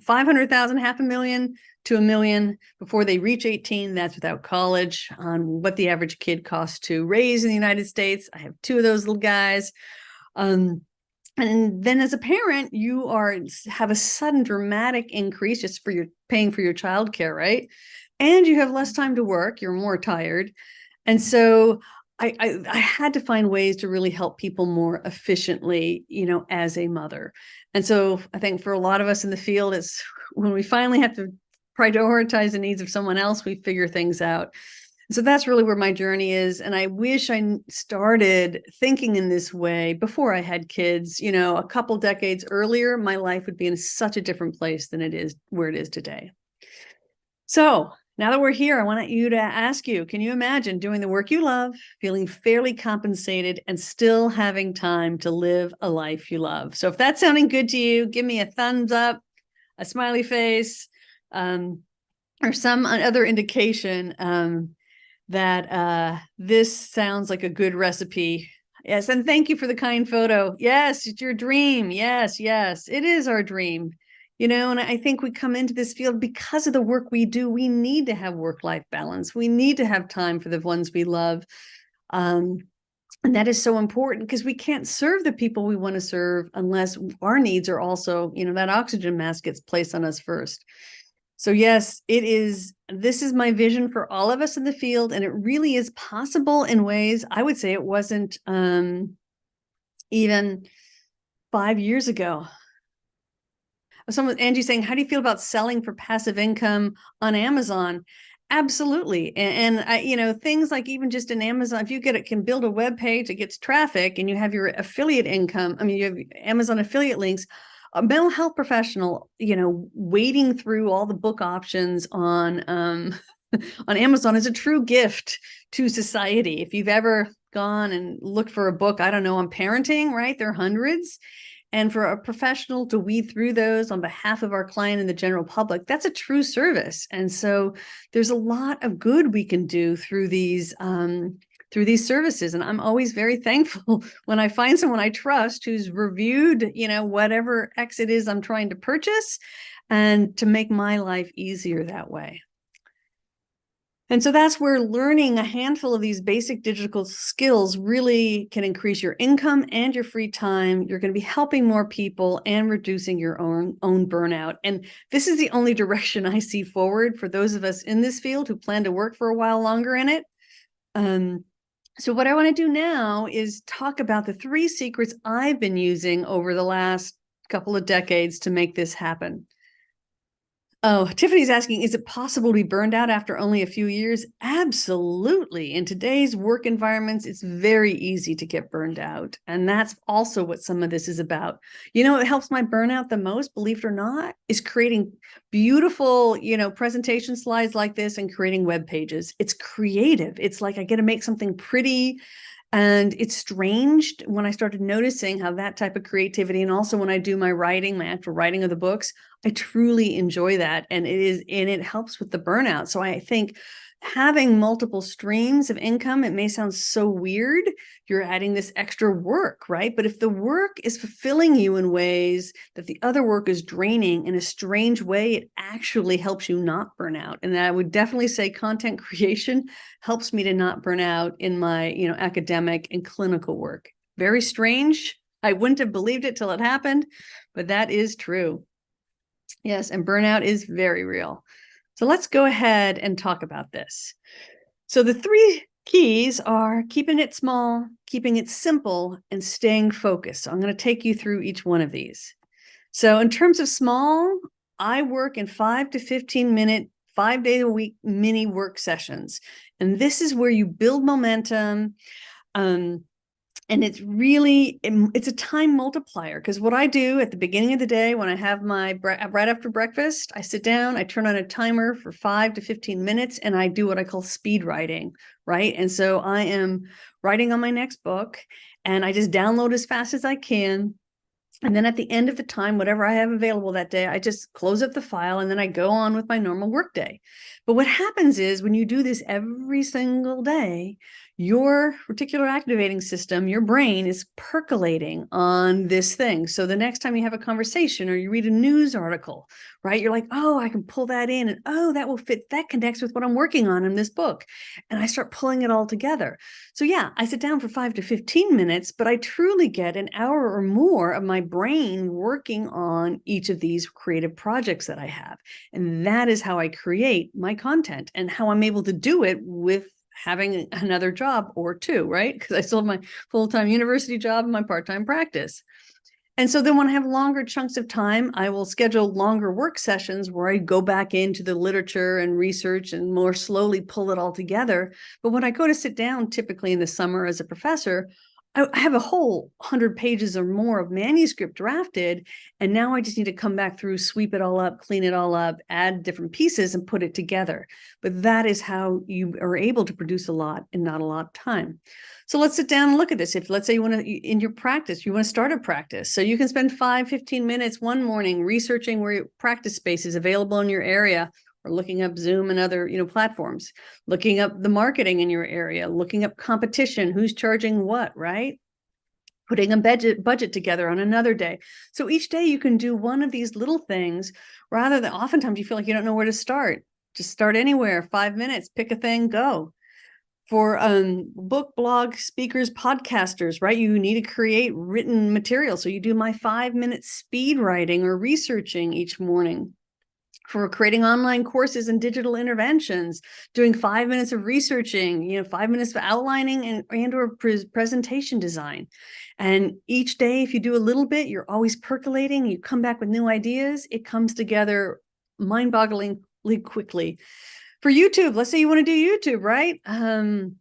$500,000 to $1 million before they reach 18. That's without college. On what the average kid costs to raise in the United States. I have 2 of those little guys. And then as a parent, you have a sudden dramatic increase just for your paying for your childcare, right? And you have less time to work. You're more tired. And so I had to find ways to really help people more efficiently, as a mother. And so I think for a lot of us in the field, it's when we finally have to prioritize the needs of someone else, we figure things out. So that's really where my journey is. And I wish I started thinking in this way before I had kids. A couple decades earlier, my life would be in such a different place than it is where it is today. So now that we're here, I want you to ask you, can you imagine doing the work you love, feeling fairly compensated, and still having time to live a life you love? So if that's sounding good to you, give me a thumbs up, a smiley face, or some other indication that this sounds like a good recipe. Yes, and thank you for the kind photo. Yes, it's your dream. Yes, it is our dream. And I think we come into this field because of the work we do. We need to have work-life balance. We need to have time for the ones we love. And that is so important because we can't serve the people we want to serve unless our needs are also, that oxygen mask gets placed on us first. So yes, this is my vision for all of us in the field, and it really is possible in ways I would say it wasn't even 5 years ago. Angie saying, how do you feel about selling for passive income on Amazon? Absolutely. And I, things like even just in Amazon, if you can build a web page, it gets traffic, and you have your affiliate income. You have Amazon affiliate links. A mental health professional, wading through all the book options on on Amazon is a true gift to society. If you've ever gone and looked for a book, I don't know, on parenting, right? There are hundreds. And for a professional to weed through those on behalf of our client and the general public, that's a true service. And so there's a lot of good we can do through these services. And I'm always very thankful when I find someone I trust who's reviewed, whatever X it is I'm trying to purchase, and to make my life easier that way. And so that's where learning a handful of these basic digital skills really can increase your income and your free time. You're going to be helping more people and reducing your own burnout. And this is the only direction I see forward for those of us in this field who plan to work for a while longer in it. So what I want to do now is talk about the 3 secrets I've been using over the last couple of decades to make this happen. Oh, Tiffany's asking, is it possible to be burned out after only a few years? Absolutely. In today's work environments, it's very easy to get burned out. And that's also what some of this is about. It helps my burnout the most, believe it or not, is creating beautiful, presentation slides like this and creating web pages. It's creative. It's like I get to make something pretty. And it's strange when I started noticing how that type of creativity, and also when I do my actual writing of the books, I truly enjoy that. And it helps with the burnout. So I think having multiple streams of income, it may sound so weird. You're adding this extra work, right? But if the work is fulfilling you in ways that the other work is draining in a strange way, it actually helps you not burn out. And I would definitely say content creation helps me to not burn out in my, academic and clinical work. Very strange. I wouldn't have believed it till it happened, but that is true. Yes, and burnout is very real. So let's go ahead and talk about this. So the 3 keys are keeping it small, keeping it simple, and staying focused. So I'm going to take you through each one of these. So in terms of small, I work in 5 to 15 minute, 5 days a week mini work sessions. And this is where you build momentum. And it's a time multiplier, because what I do at the beginning of the day when I have right after breakfast, I sit down, I turn on a timer for 5 to 15 minutes, and I do what I call speed writing, right? And so I am writing on my next book, and I just download as fast as I can. And then at the end of the time, whatever I have available that day, I just close up the file and then I go on with my normal workday. But what happens is when you do this every single day, your reticular activating system, your brain is percolating on this thing. So the next time you have a conversation or you read a news article, right, you're like, oh, I can pull that in, and oh, that will fit, that connects with what I'm working on in this book. And I start pulling it all together. So yeah, I sit down for 5 to 15 minutes, but I truly get an hour or more of my brain working on each of these creative projects that I have. And that is how I create my content and how I'm able to do it with having another job or 2, right? Because I still have my full-time university job and my part-time practice. And so then when I have longer chunks of time, I will schedule longer work sessions where I go back into the literature and research and more slowly pull it all together. But when I go to sit down, typically in the summer as a professor, I have a whole 100 pages or more of manuscript drafted. And now I just need to come back through, sweep it all up, clean it all up, add different pieces and put it together. But that is how you are able to produce a lot in not a lot of time. So let's sit down and look at this. If let's say you want to, in your practice, you want to start a practice. So you can spend 15 minutes one morning researching where your practice space is available in your area, or looking up Zoom and other, platforms, looking up the marketing in your area, looking up competition, who's charging what, right? Putting a budget together on another day. So each day you can do one of these little things, rather than oftentimes you feel like you don't know where to start. Just start anywhere, 5 minutes, pick a thing, go. For book, blog, speakers, podcasters, right? You need to create written material. So you do my 5-minute speed writing or researching each morning. For creating online courses and digital interventions, doing 5 minutes of researching, 5 minutes of outlining and or presentation design. And each day, if you do a little bit, you're always percolating, you come back with new ideas, it comes together mind-bogglingly quickly. For YouTube, let's say you want to do YouTube, right? And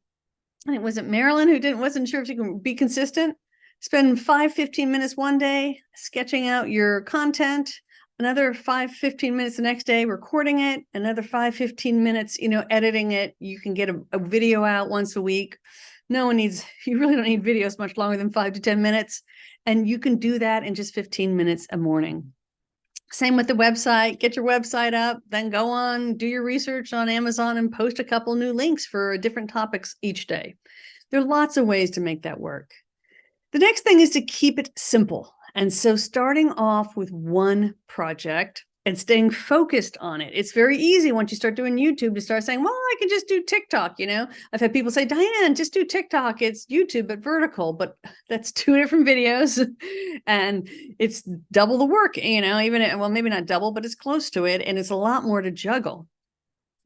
it wasn't Marilyn who wasn't sure if you can be consistent. Spend 15 minutes one day sketching out your content, another 15 minutes the next day recording it, another 15 minutes, editing it. You can get a video out once a week. You really don't need videos much longer than 5 to 10 minutes. And you can do that in just 15 minutes a morning. Same with the website. Get your website up, then go on, do your research on Amazon and post a couple new links for different topics each day. There are lots of ways to make that work. The next thing is to keep it simple. And so starting off with one project and staying focused on it. It's very easy once you start doing YouTube to start saying, well, I can just do TikTok. I've had people say, Diane, just do TikTok. It's YouTube, but vertical, but that's 2 different videos and it's double the work, well, maybe not double, but it's close to it. And it's a lot more to juggle,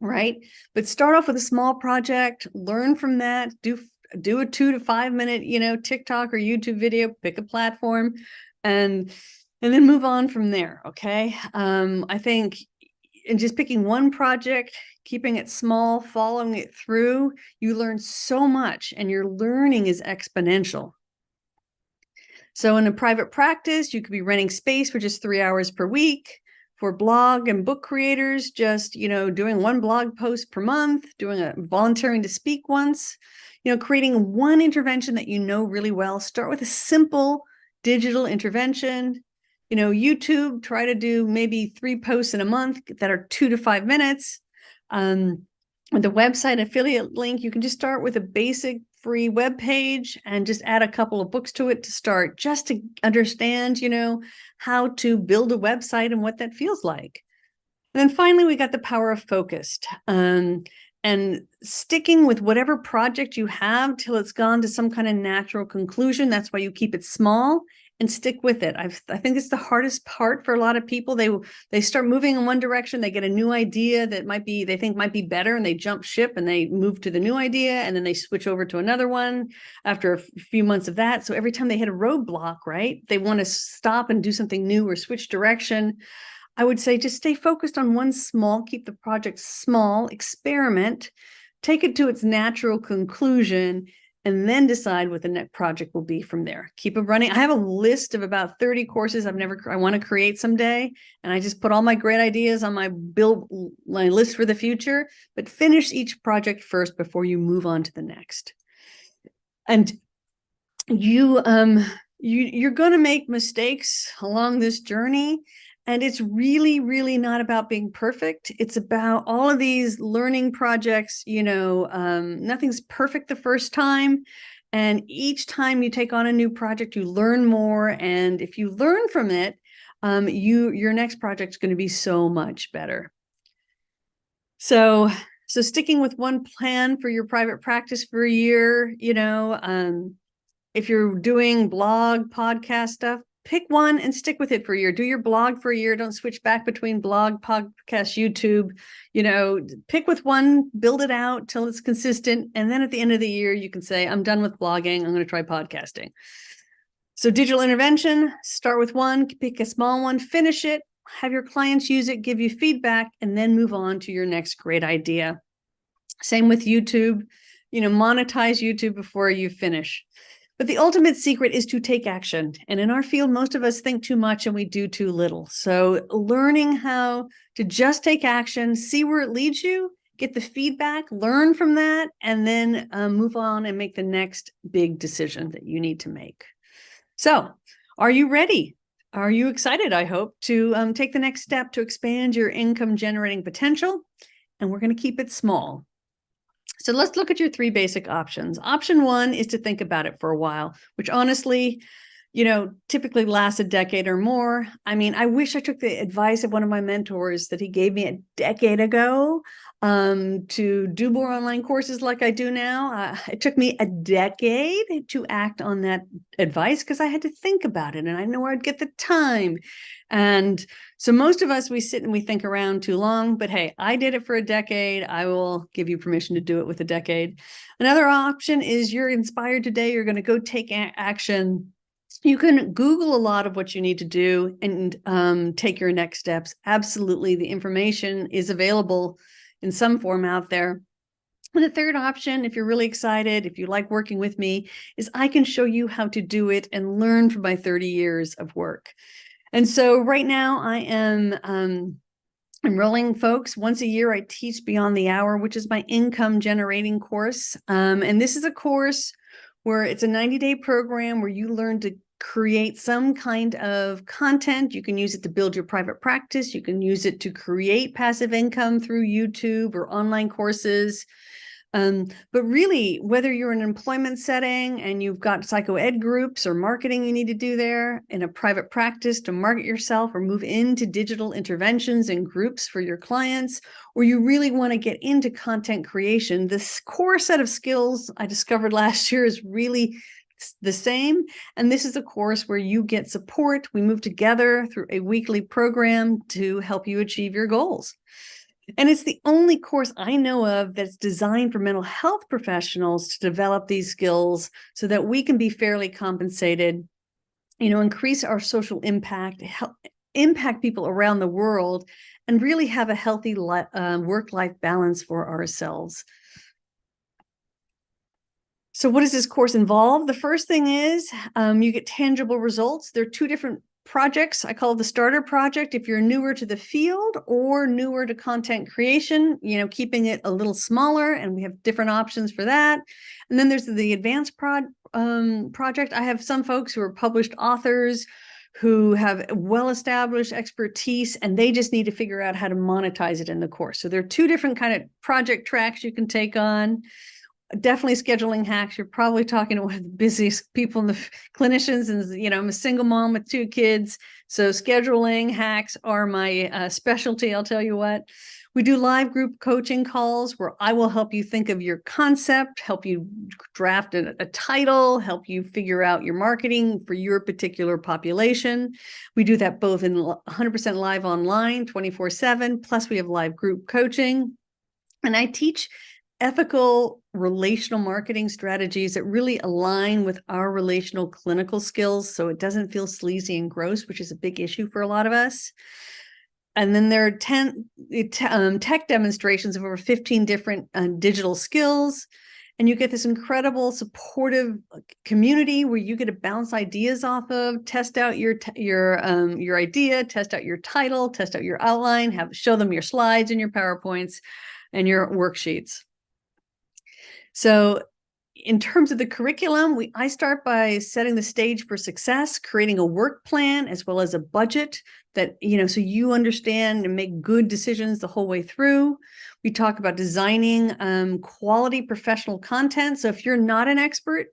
right? But start off with a small project, learn from that, do a 2 to 5 minute, TikTok or YouTube video, pick a platform and then move on from there. Okay. I think in just picking one project, keeping it small, following it through, you learn so much and your learning is exponential. So in a private practice, you could be renting space for just 3 hours per week. For blog and book creators, just, doing one blog post per month, volunteering to speak once, creating one intervention that really well. Start with a simple digital intervention. YouTube, try to do maybe 3 posts in a month that are 2 to 5 minutes. With the website affiliate link, you can just start with a basic free web page and just add a couple of books to it to start, just to understand, how to build a website and what that feels like. And then finally, we got the power of focused. And sticking with whatever project you have till it's gone to some kind of natural conclusion. That's why you keep it small and stick with it. I think it's the hardest part for a lot of people. They start moving in one direction, they get a new idea that they think might be better, and they jump ship and they move to the new idea, and then they switch over to another one after a few months of that. So every time they hit a roadblock, right, they want to stop and do something new or switch direction. I would say just stay focused on one keep the project small, experiment, take it to its natural conclusion, and then decide what the next project will be from there. Keep it running. I have a list of about 30 courses I want to create someday, and I just put all my great ideas on my list for the future, but finish each project first before you move on to the next. And you're going to make mistakes along this journey. And it's really, really not about being perfect. It's about all of these learning projects. Nothing's perfect the first time. And each time you take on a new project, you learn more. And if you learn from it, your next project is going to be so much better. So sticking with one plan for your private practice for a year, if you're doing blog, podcast stuff, pick one and stick with it for a year. Do your blog for a year. Don't switch back between blog, podcast, YouTube. Pick with one, build it out till it's consistent. And then at the end of the year, you can say, I'm done with blogging. I'm going to try podcasting. So digital intervention, start with one, pick a small one, finish it, have your clients use it, give you feedback, and then move on to your next great idea. Same with YouTube, monetize YouTube before you finish. But the ultimate secret is to take action. And in our field, most of us think too much and we do too little. So learning how to just take action, see where it leads you, get the feedback, learn from that, and then move on and make the next big decision that you need to make. So are you ready? Are you excited, I hope, to take the next step to expand your income generating potential? And we're going to keep it small. So let's look at your 3 basic options. Option 1 is to think about it for a while, which honestly, typically lasts a decade or more. I mean, I wish I took the advice of one of my mentors that he gave me a decade ago to do more online courses like I do now. It took me a decade to act on that advice because I had to think about it and I know where I'd get the time. And so most of us, we sit and we think around too long, but hey, I did it for a decade. I will give you permission to do it with a decade. Another option is you're inspired today. You're going to go take action. You can Google a lot of what you need to do and take your next steps. Absolutely. The information is available in some form out there. And the third option, if you're really excited, if you like working with me, is I can show you how to do it and learn from my 30 years of work. And so right now I am enrolling folks. Once a year, I teach Beyond the Hour, which is my income generating course. And this is a course where it's a 90-day program where you learn to create some kind of content. You can use it to build your private practice. You can use it to create passive income through YouTube or online courses. But really, whether you're in an employment setting and you've got psychoed groups or marketing you need to do there, in a private practice to market yourself or move into digital interventions and groups for your clients, or you really want to get into content creation, this core set of skills I discovered last year is really the same. And this is a course where you get support. We move together through a weekly program to help you achieve your goals. And it's the only course I know of that's designed for mental health professionals to develop these skills so that we can be fairly compensated, increase our social impact, help impact people around the world, and really have a healthy work-life balance for ourselves. So what does this course involve? The first thing is you get tangible results. There are 2 different projects. I call it the starter project if you're newer to the field or newer to content creation, keeping it a little smaller, and we have different options for that. And then there's the advanced project. I have some folks who are published authors who have well-established expertise, and they just need to figure out how to monetize it in the course. So there are two different kind of project tracks you can take on. Definitely scheduling hacks. You're probably talking to one of the busiest people in the clinicians, and I'm a single mom with 2 kids. So scheduling hacks are my specialty, I'll tell you what. We do live group coaching calls where I will help you think of your concept, help you draft a title, help you figure out your marketing for your particular population. We do that both in 100% live online, 24/7, plus we have live group coaching. And I teach ethical relational marketing strategies that really align with our relational clinical skills, so it doesn't feel sleazy and gross, which is a big issue for a lot of us. And then there are 10 tech demonstrations of over 15 different digital skills. And you get this incredible supportive community where you get to bounce ideas off of, test out your idea, test out your title, test out your outline, show them your slides and your PowerPoints and your worksheets. So in terms of the curriculum, I start by setting the stage for success, creating a work plan as well as a budget that, so you understand and make good decisions the whole way through. We talk about designing quality professional content. So if you're not an expert,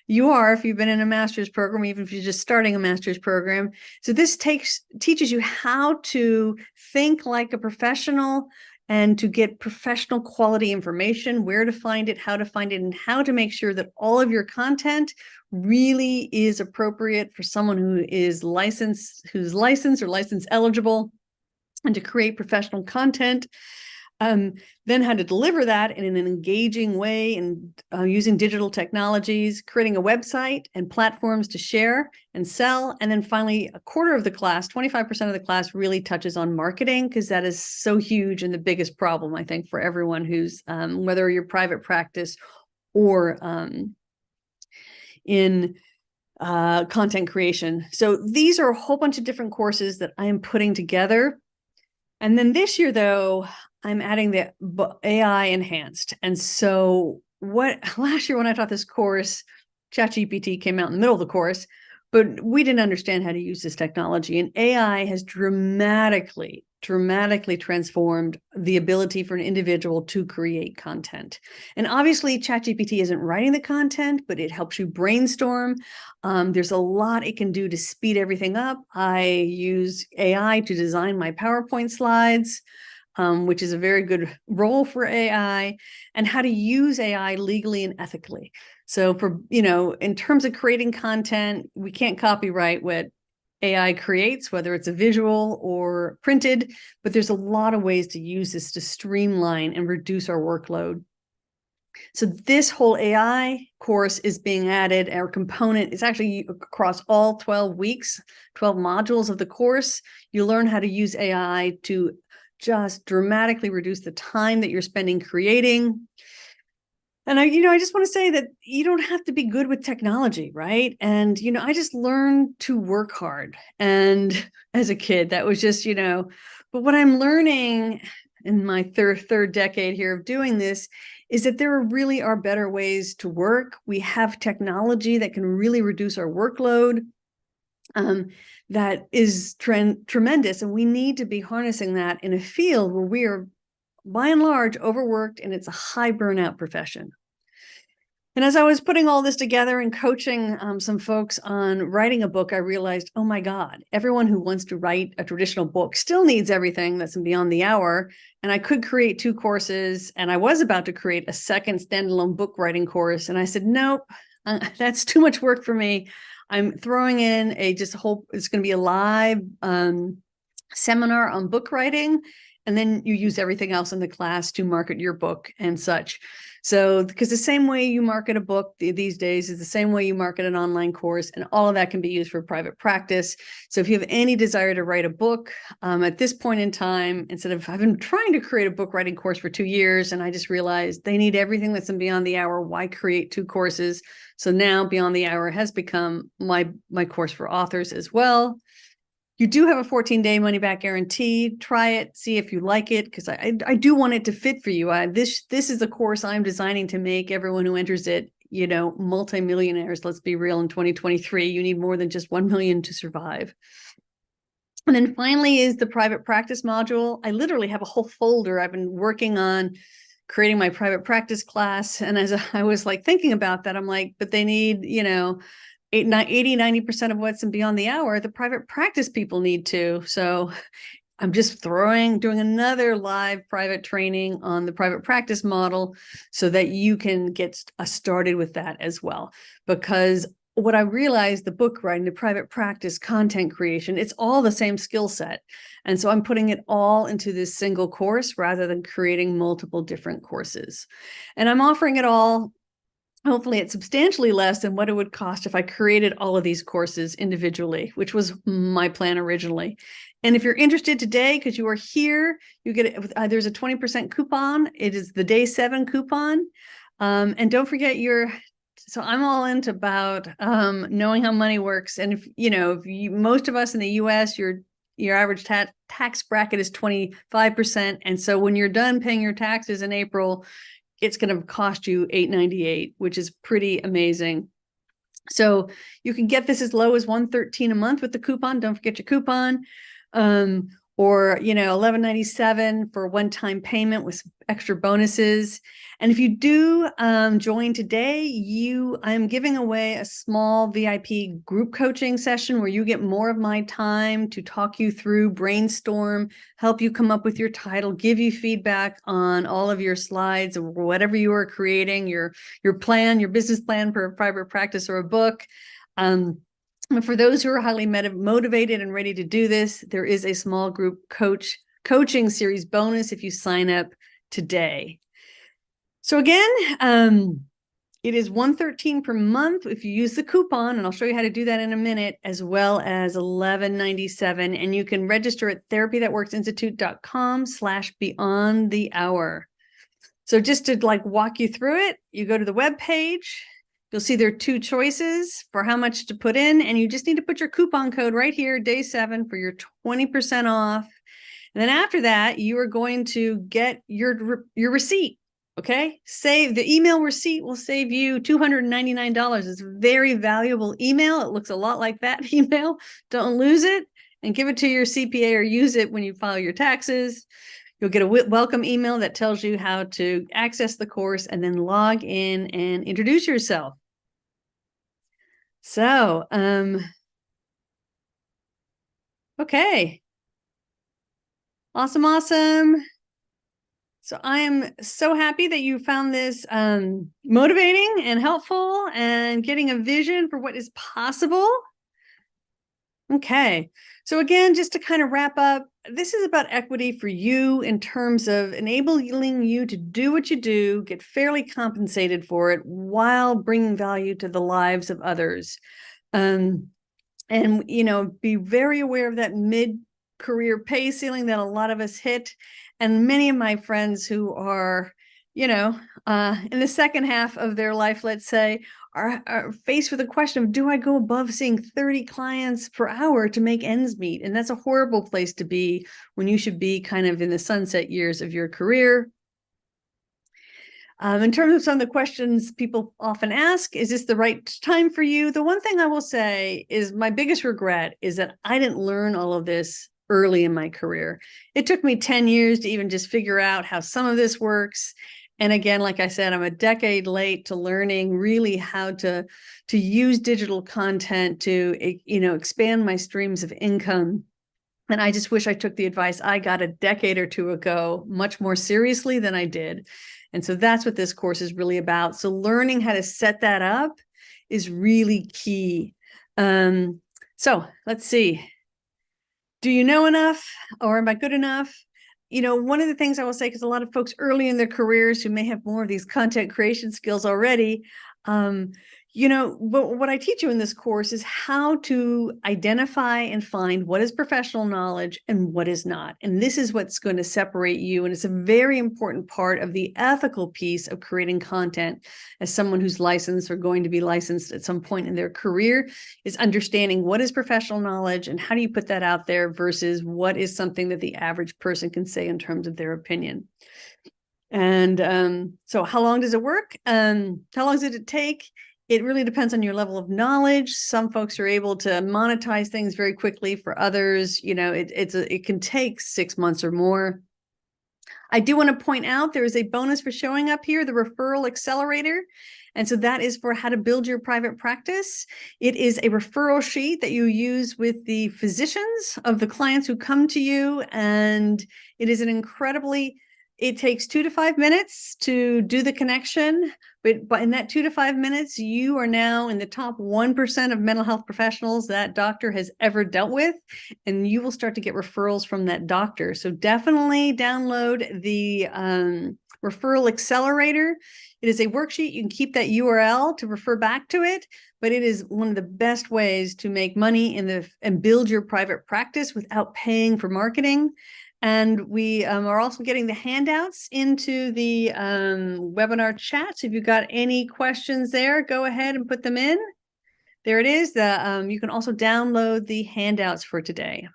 you are if you've been in a master's program, even if you're just starting a master's program. So this teaches you how to think like a professional and to get professional quality information, where to find it, how to find it, and how to make sure that all of your content really is appropriate for someone who is licensed or license eligible, and to create professional content. Then how to deliver that in an engaging way and using digital technologies, creating a website and platforms to share and sell. And then finally, a quarter of the class, 25% of the class really touches on marketing, because that is so huge and the biggest problem, I think, for everyone who's, whether you're private practice or in content creation. So these are a whole bunch of different courses that I am putting together. And then this year, though, I'm adding the AI enhanced. And so last year when I taught this course, ChatGPT came out in the middle of the course, but we didn't understand how to use this technology. And AI has dramatically transformed the ability for an individual to create content. And obviously ChatGPT isn't writing the content, but it helps you brainstorm. There's a lot it can do to speed everything up. I use AI to design my PowerPoint slides, which is a very good role for AI, and how to use AI legally and ethically. So for, in terms of creating content, we can't copyright what AI creates, whether it's a visual or printed, but there's a lot of ways to use this to streamline and reduce our workload. So this whole AI course is being added, our component is actually across all 12 weeks, 12 modules of the course. You learn how to use AI to just dramatically reduce the time that you're spending creating. And I just want to say that you don't have to be good with technology, right? And, I just learned to work hard. And as a kid, that was just, but what I'm learning in my third decade here of doing this is that there really are better ways to work. We have technology that can really reduce our workload. That is tremendous. And we need to be harnessing that in a field where we are, by and large, overworked, and it's a high burnout profession. And as I was putting all this together and coaching some folks on writing a book, I realized, oh my God, everyone who wants to write a traditional book still needs everything that's beyond the hour. And I could create 2 courses, and I was about to create a second standalone book writing course. And I said, nope, that's too much work for me. I'm throwing in it's going to be a live seminar on book writing, and then you use everything else in the class to market your book and such. So, because the same way you market a book these days is the same way you market an online course, and all of that can be used for private practice. So if you have any desire to write a book at this point in time, I've been trying to create a book writing course for 2 years, and I just realized they need everything that's in Beyond the Hour. Why create 2 courses? So now Beyond the Hour has become my course for authors as well. You do have a 14-day money-back guarantee. Try it, see if you like it, because I do want it to fit for you. This is the course I'm designing to make everyone who enters it multimillionaires. Let's be real, in 2023, you need more than just 1 million to survive. And then finally is the private practice module. I literally have a whole folder. I've been working on creating my private practice class. And as I was like thinking about that, I'm like, but they need, 80-90% of what's in Beyond the Hour, the private practice people need to. So I'm just doing another live private training on the private practice model so that you can get started with that as well. Because what I realized, the book writing, the private practice, content creation, it's all the same skill set. And so I'm putting it all into this single course rather than creating multiple different courses. And I'm offering it all, hopefully at substantially less than what it would cost if I created all of these courses individually, which was my plan originally. And if you're interested today, because you are here, you get there's a 20% coupon. It is the day 7 coupon. And don't forget so I'm all into about knowing how money works. And if most of us in the US, your average tax bracket is 25%. And so when you're done paying your taxes in April, it's going to cost you $8.98, which is pretty amazing. So you can get this as low as $113 a month with the coupon. Don't forget your coupon. Or $11.97 for a one-time payment with extra bonuses. And if you do join today, I'm giving away a small VIP group coaching session where you get more of my time to talk you through, brainstorm, help you come up with your title, give you feedback on all of your slides or whatever you are creating, your plan, your business plan for a private practice or a book. But for those who are highly motivated and ready to do this, there is a small group coaching series bonus if you sign up today. So again, it is $113 per month if you use the coupon, and I'll show you how to do that in a minute, as well as $11.97. And you can register at therapythatworksinstitute.com/beyond the hour. So just to walk you through it, you go to the web page. You'll see there are 2 choices for how much to put in, and you just need to put your coupon code right here, day 7, for your 20% off. And then after that, you are going to get your receipt. Okay, the email receipt will save you $299. It's a very valuable email. It looks a lot like that email. Don't lose it, and give it to your CPA or use it when you file your taxes. You'll get a welcome email that tells you how to access the course and then log in and introduce yourself. So, okay. Awesome. So I am so happy that you found this motivating and helpful and getting a vision for what is possible. Okay. So again, just to kind of wrap up, this is about equity for you in terms of enabling you to do what you do, get fairly compensated for it while bringing value to the lives of others. And, be very aware of that mid-career pay ceiling that a lot of us hit. And many of my friends who are, in the second half of their life, let's say, are faced with the question of, do I go above seeing 30 clients per hour to make ends meet? And that's a horrible place to be when you should be kind of in the sunset years of your career. In terms of some of the questions people often ask, is this the right time for you? The one thing I will say is my biggest regret is that I didn't learn all of this early in my career. It took me 10 years to even just figure out how some of this works. And again, like I said, I'm a decade late to learning really how to use digital content to, expand my streams of income. And I just wish I took the advice I got a decade or 2 ago much more seriously than I did. And so that's what this course is really about. So learning how to set that up is really key. So let's see. Do you know enough, or am I good enough? One of the things I will say, because a lot of folks early in their careers who may have more of these content creation skills already, but what I teach you in this course is how to identify and find what is professional knowledge and what is not. And this is what's going to separate you. And it's a very important part of the ethical piece of creating content as someone who's licensed or going to be licensed at some point in their career, is understanding what is professional knowledge and how do you put that out there versus what is something that the average person can say in terms of their opinion. And so how long does it work? How long does it take? It really depends on your level of knowledge. Some folks are able to monetize things very quickly. For others, it can take 6 months or more. I do want to point out there is a bonus for showing up here, the referral accelerator. And so that is for how to build your private practice. It is a referral sheet that you use with the physicians of the clients who come to you. And it is it takes 2 to 5 minutes to do the connection. But in that 2 to 5 minutes, you are now in the top 1% of mental health professionals that doctor has ever dealt with, and you will start to get referrals from that doctor. So definitely download the referral accelerator. It is a worksheet. You can keep that URL to refer back to it, but it is one of the best ways to make money and build your private practice without paying for marketing. And we are also getting the handouts into the webinar chat. So if you've got any questions there, go ahead and put them in. There it is. You can also download the handouts for today.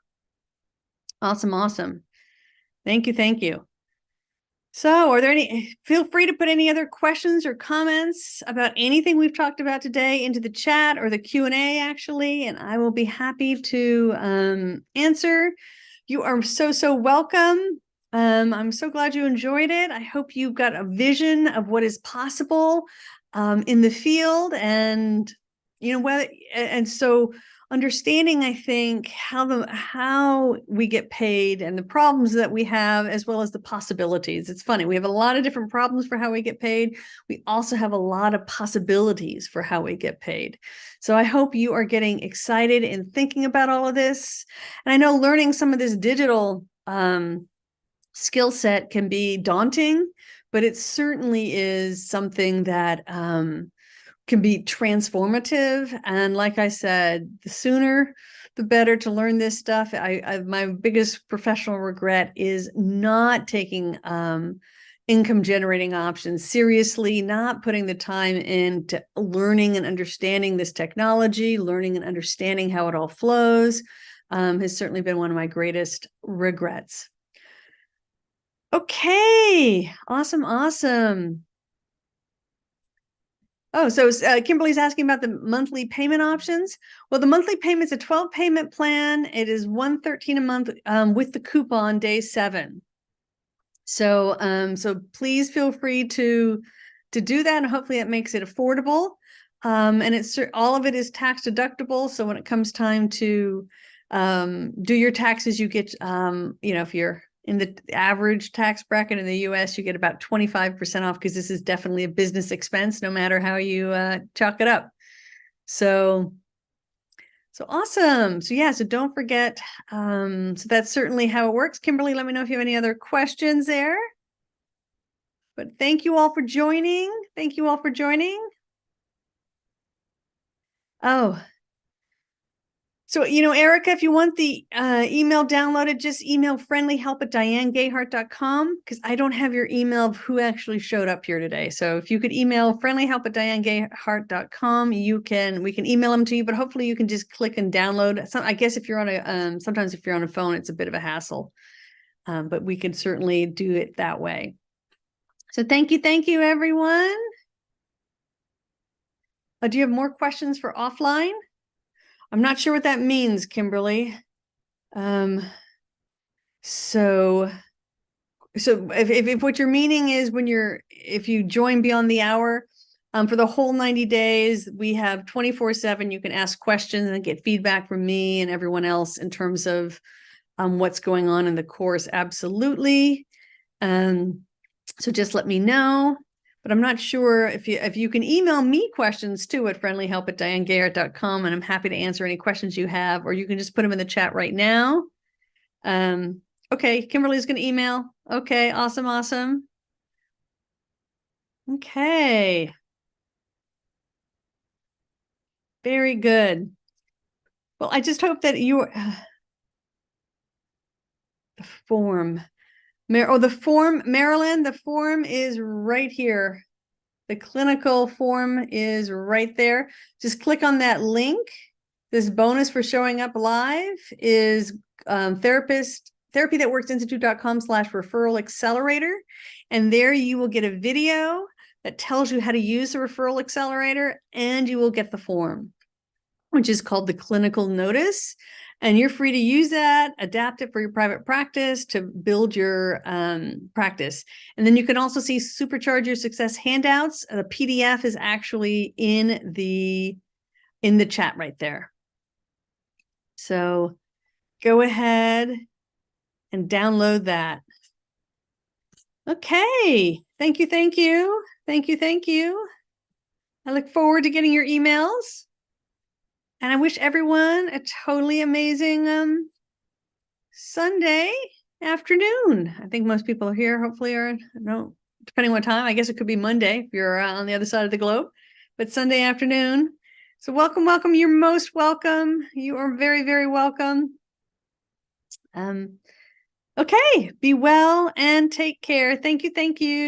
Awesome. Thank you. So feel free to put any other questions or comments about anything we've talked about today into the chat or the Q&A actually, and I will be happy to answer. You are so welcome. I'm so glad you enjoyed it. I hope you got a vision of what is possible in the field, and so understanding, I think, how we get paid and the problems that we have, as well as the possibilities. It's funny, we have a lot of different problems for how we get paid. We also have a lot of possibilities for how we get paid. So I hope you are getting excited and thinking about all of this. And I know learning some of this digital skill set can be daunting, but it certainly is something that can be transformative. And like I said, the sooner the better to learn this stuff. My biggest professional regret is not taking income generating options seriously, not putting the time into learning and understanding this technology, learning and understanding how it all flows, has certainly been one of my greatest regrets. Okay, awesome. Oh, so Kimberly's asking about the monthly payment options. Well, the monthly payment's a 12 payment plan. It is $113 a month with the coupon day 7. So please feel free to do that, and hopefully it makes it affordable. And all of it is tax deductible. So when it comes time to do your taxes, you get if you're in the average tax bracket in the US, you get about 25% off, because this is definitely a business expense, no matter how you chalk it up. So awesome. So don't forget. So that's certainly how it works. Kimberly, let me know if you have any other questions there. But thank you all for joining. Oh, so, Erica, if you want the email downloaded, just email friendlyhelp@dianegayhart.com, because I don't have your email of who actually showed up here today. So if you could email friendlyhelp@dianegayhart.com, we can email them to you, but hopefully you can just click and download. I guess if you're on sometimes if you're on a phone, it's a bit of a hassle, but we can certainly do it that way. So thank you, everyone. Do you have more questions for offline? I'm not sure what that means, Kimberly. So if what you're meaning is if you join beyond the hour, for the whole 90 days, we have 24/7. You can ask questions and get feedback from me and everyone else in terms of what's going on in the course. Absolutely. So just let me know. But I'm not sure if you can email me questions too at friendlyhelp@dianegayhart.com, and I'm happy to answer any questions you have, or you can just put them in the chat right now. Okay, Kimberly's going to email. Okay, awesome. Okay. Very good. Well, I just hope that the form. The form, Marilyn, the form is right here. The clinical form is right there. Just click on that link. This bonus for showing up live is therapist therapythatworksinstitute.com/referral accelerator. And there you will get a video that tells you how to use the referral accelerator, and you will get the form, which is called the clinical notice. And you're free to use that, adapt it for your private practice to build your practice. And then you can also see Supercharge Your Success handouts. The PDF is actually in the chat right there. So go ahead and download that. Okay. Thank you. Thank you. Thank you. Thank you. I look forward to getting your emails. And I wish everyone a totally amazing Sunday afternoon. I think most people here hopefully are, depending on what time. I guess it could be Monday if you're on the other side of the globe, but Sunday afternoon. So welcome, welcome. You're most welcome. You are very, very welcome. Okay, be well and take care. Thank you. Thank you.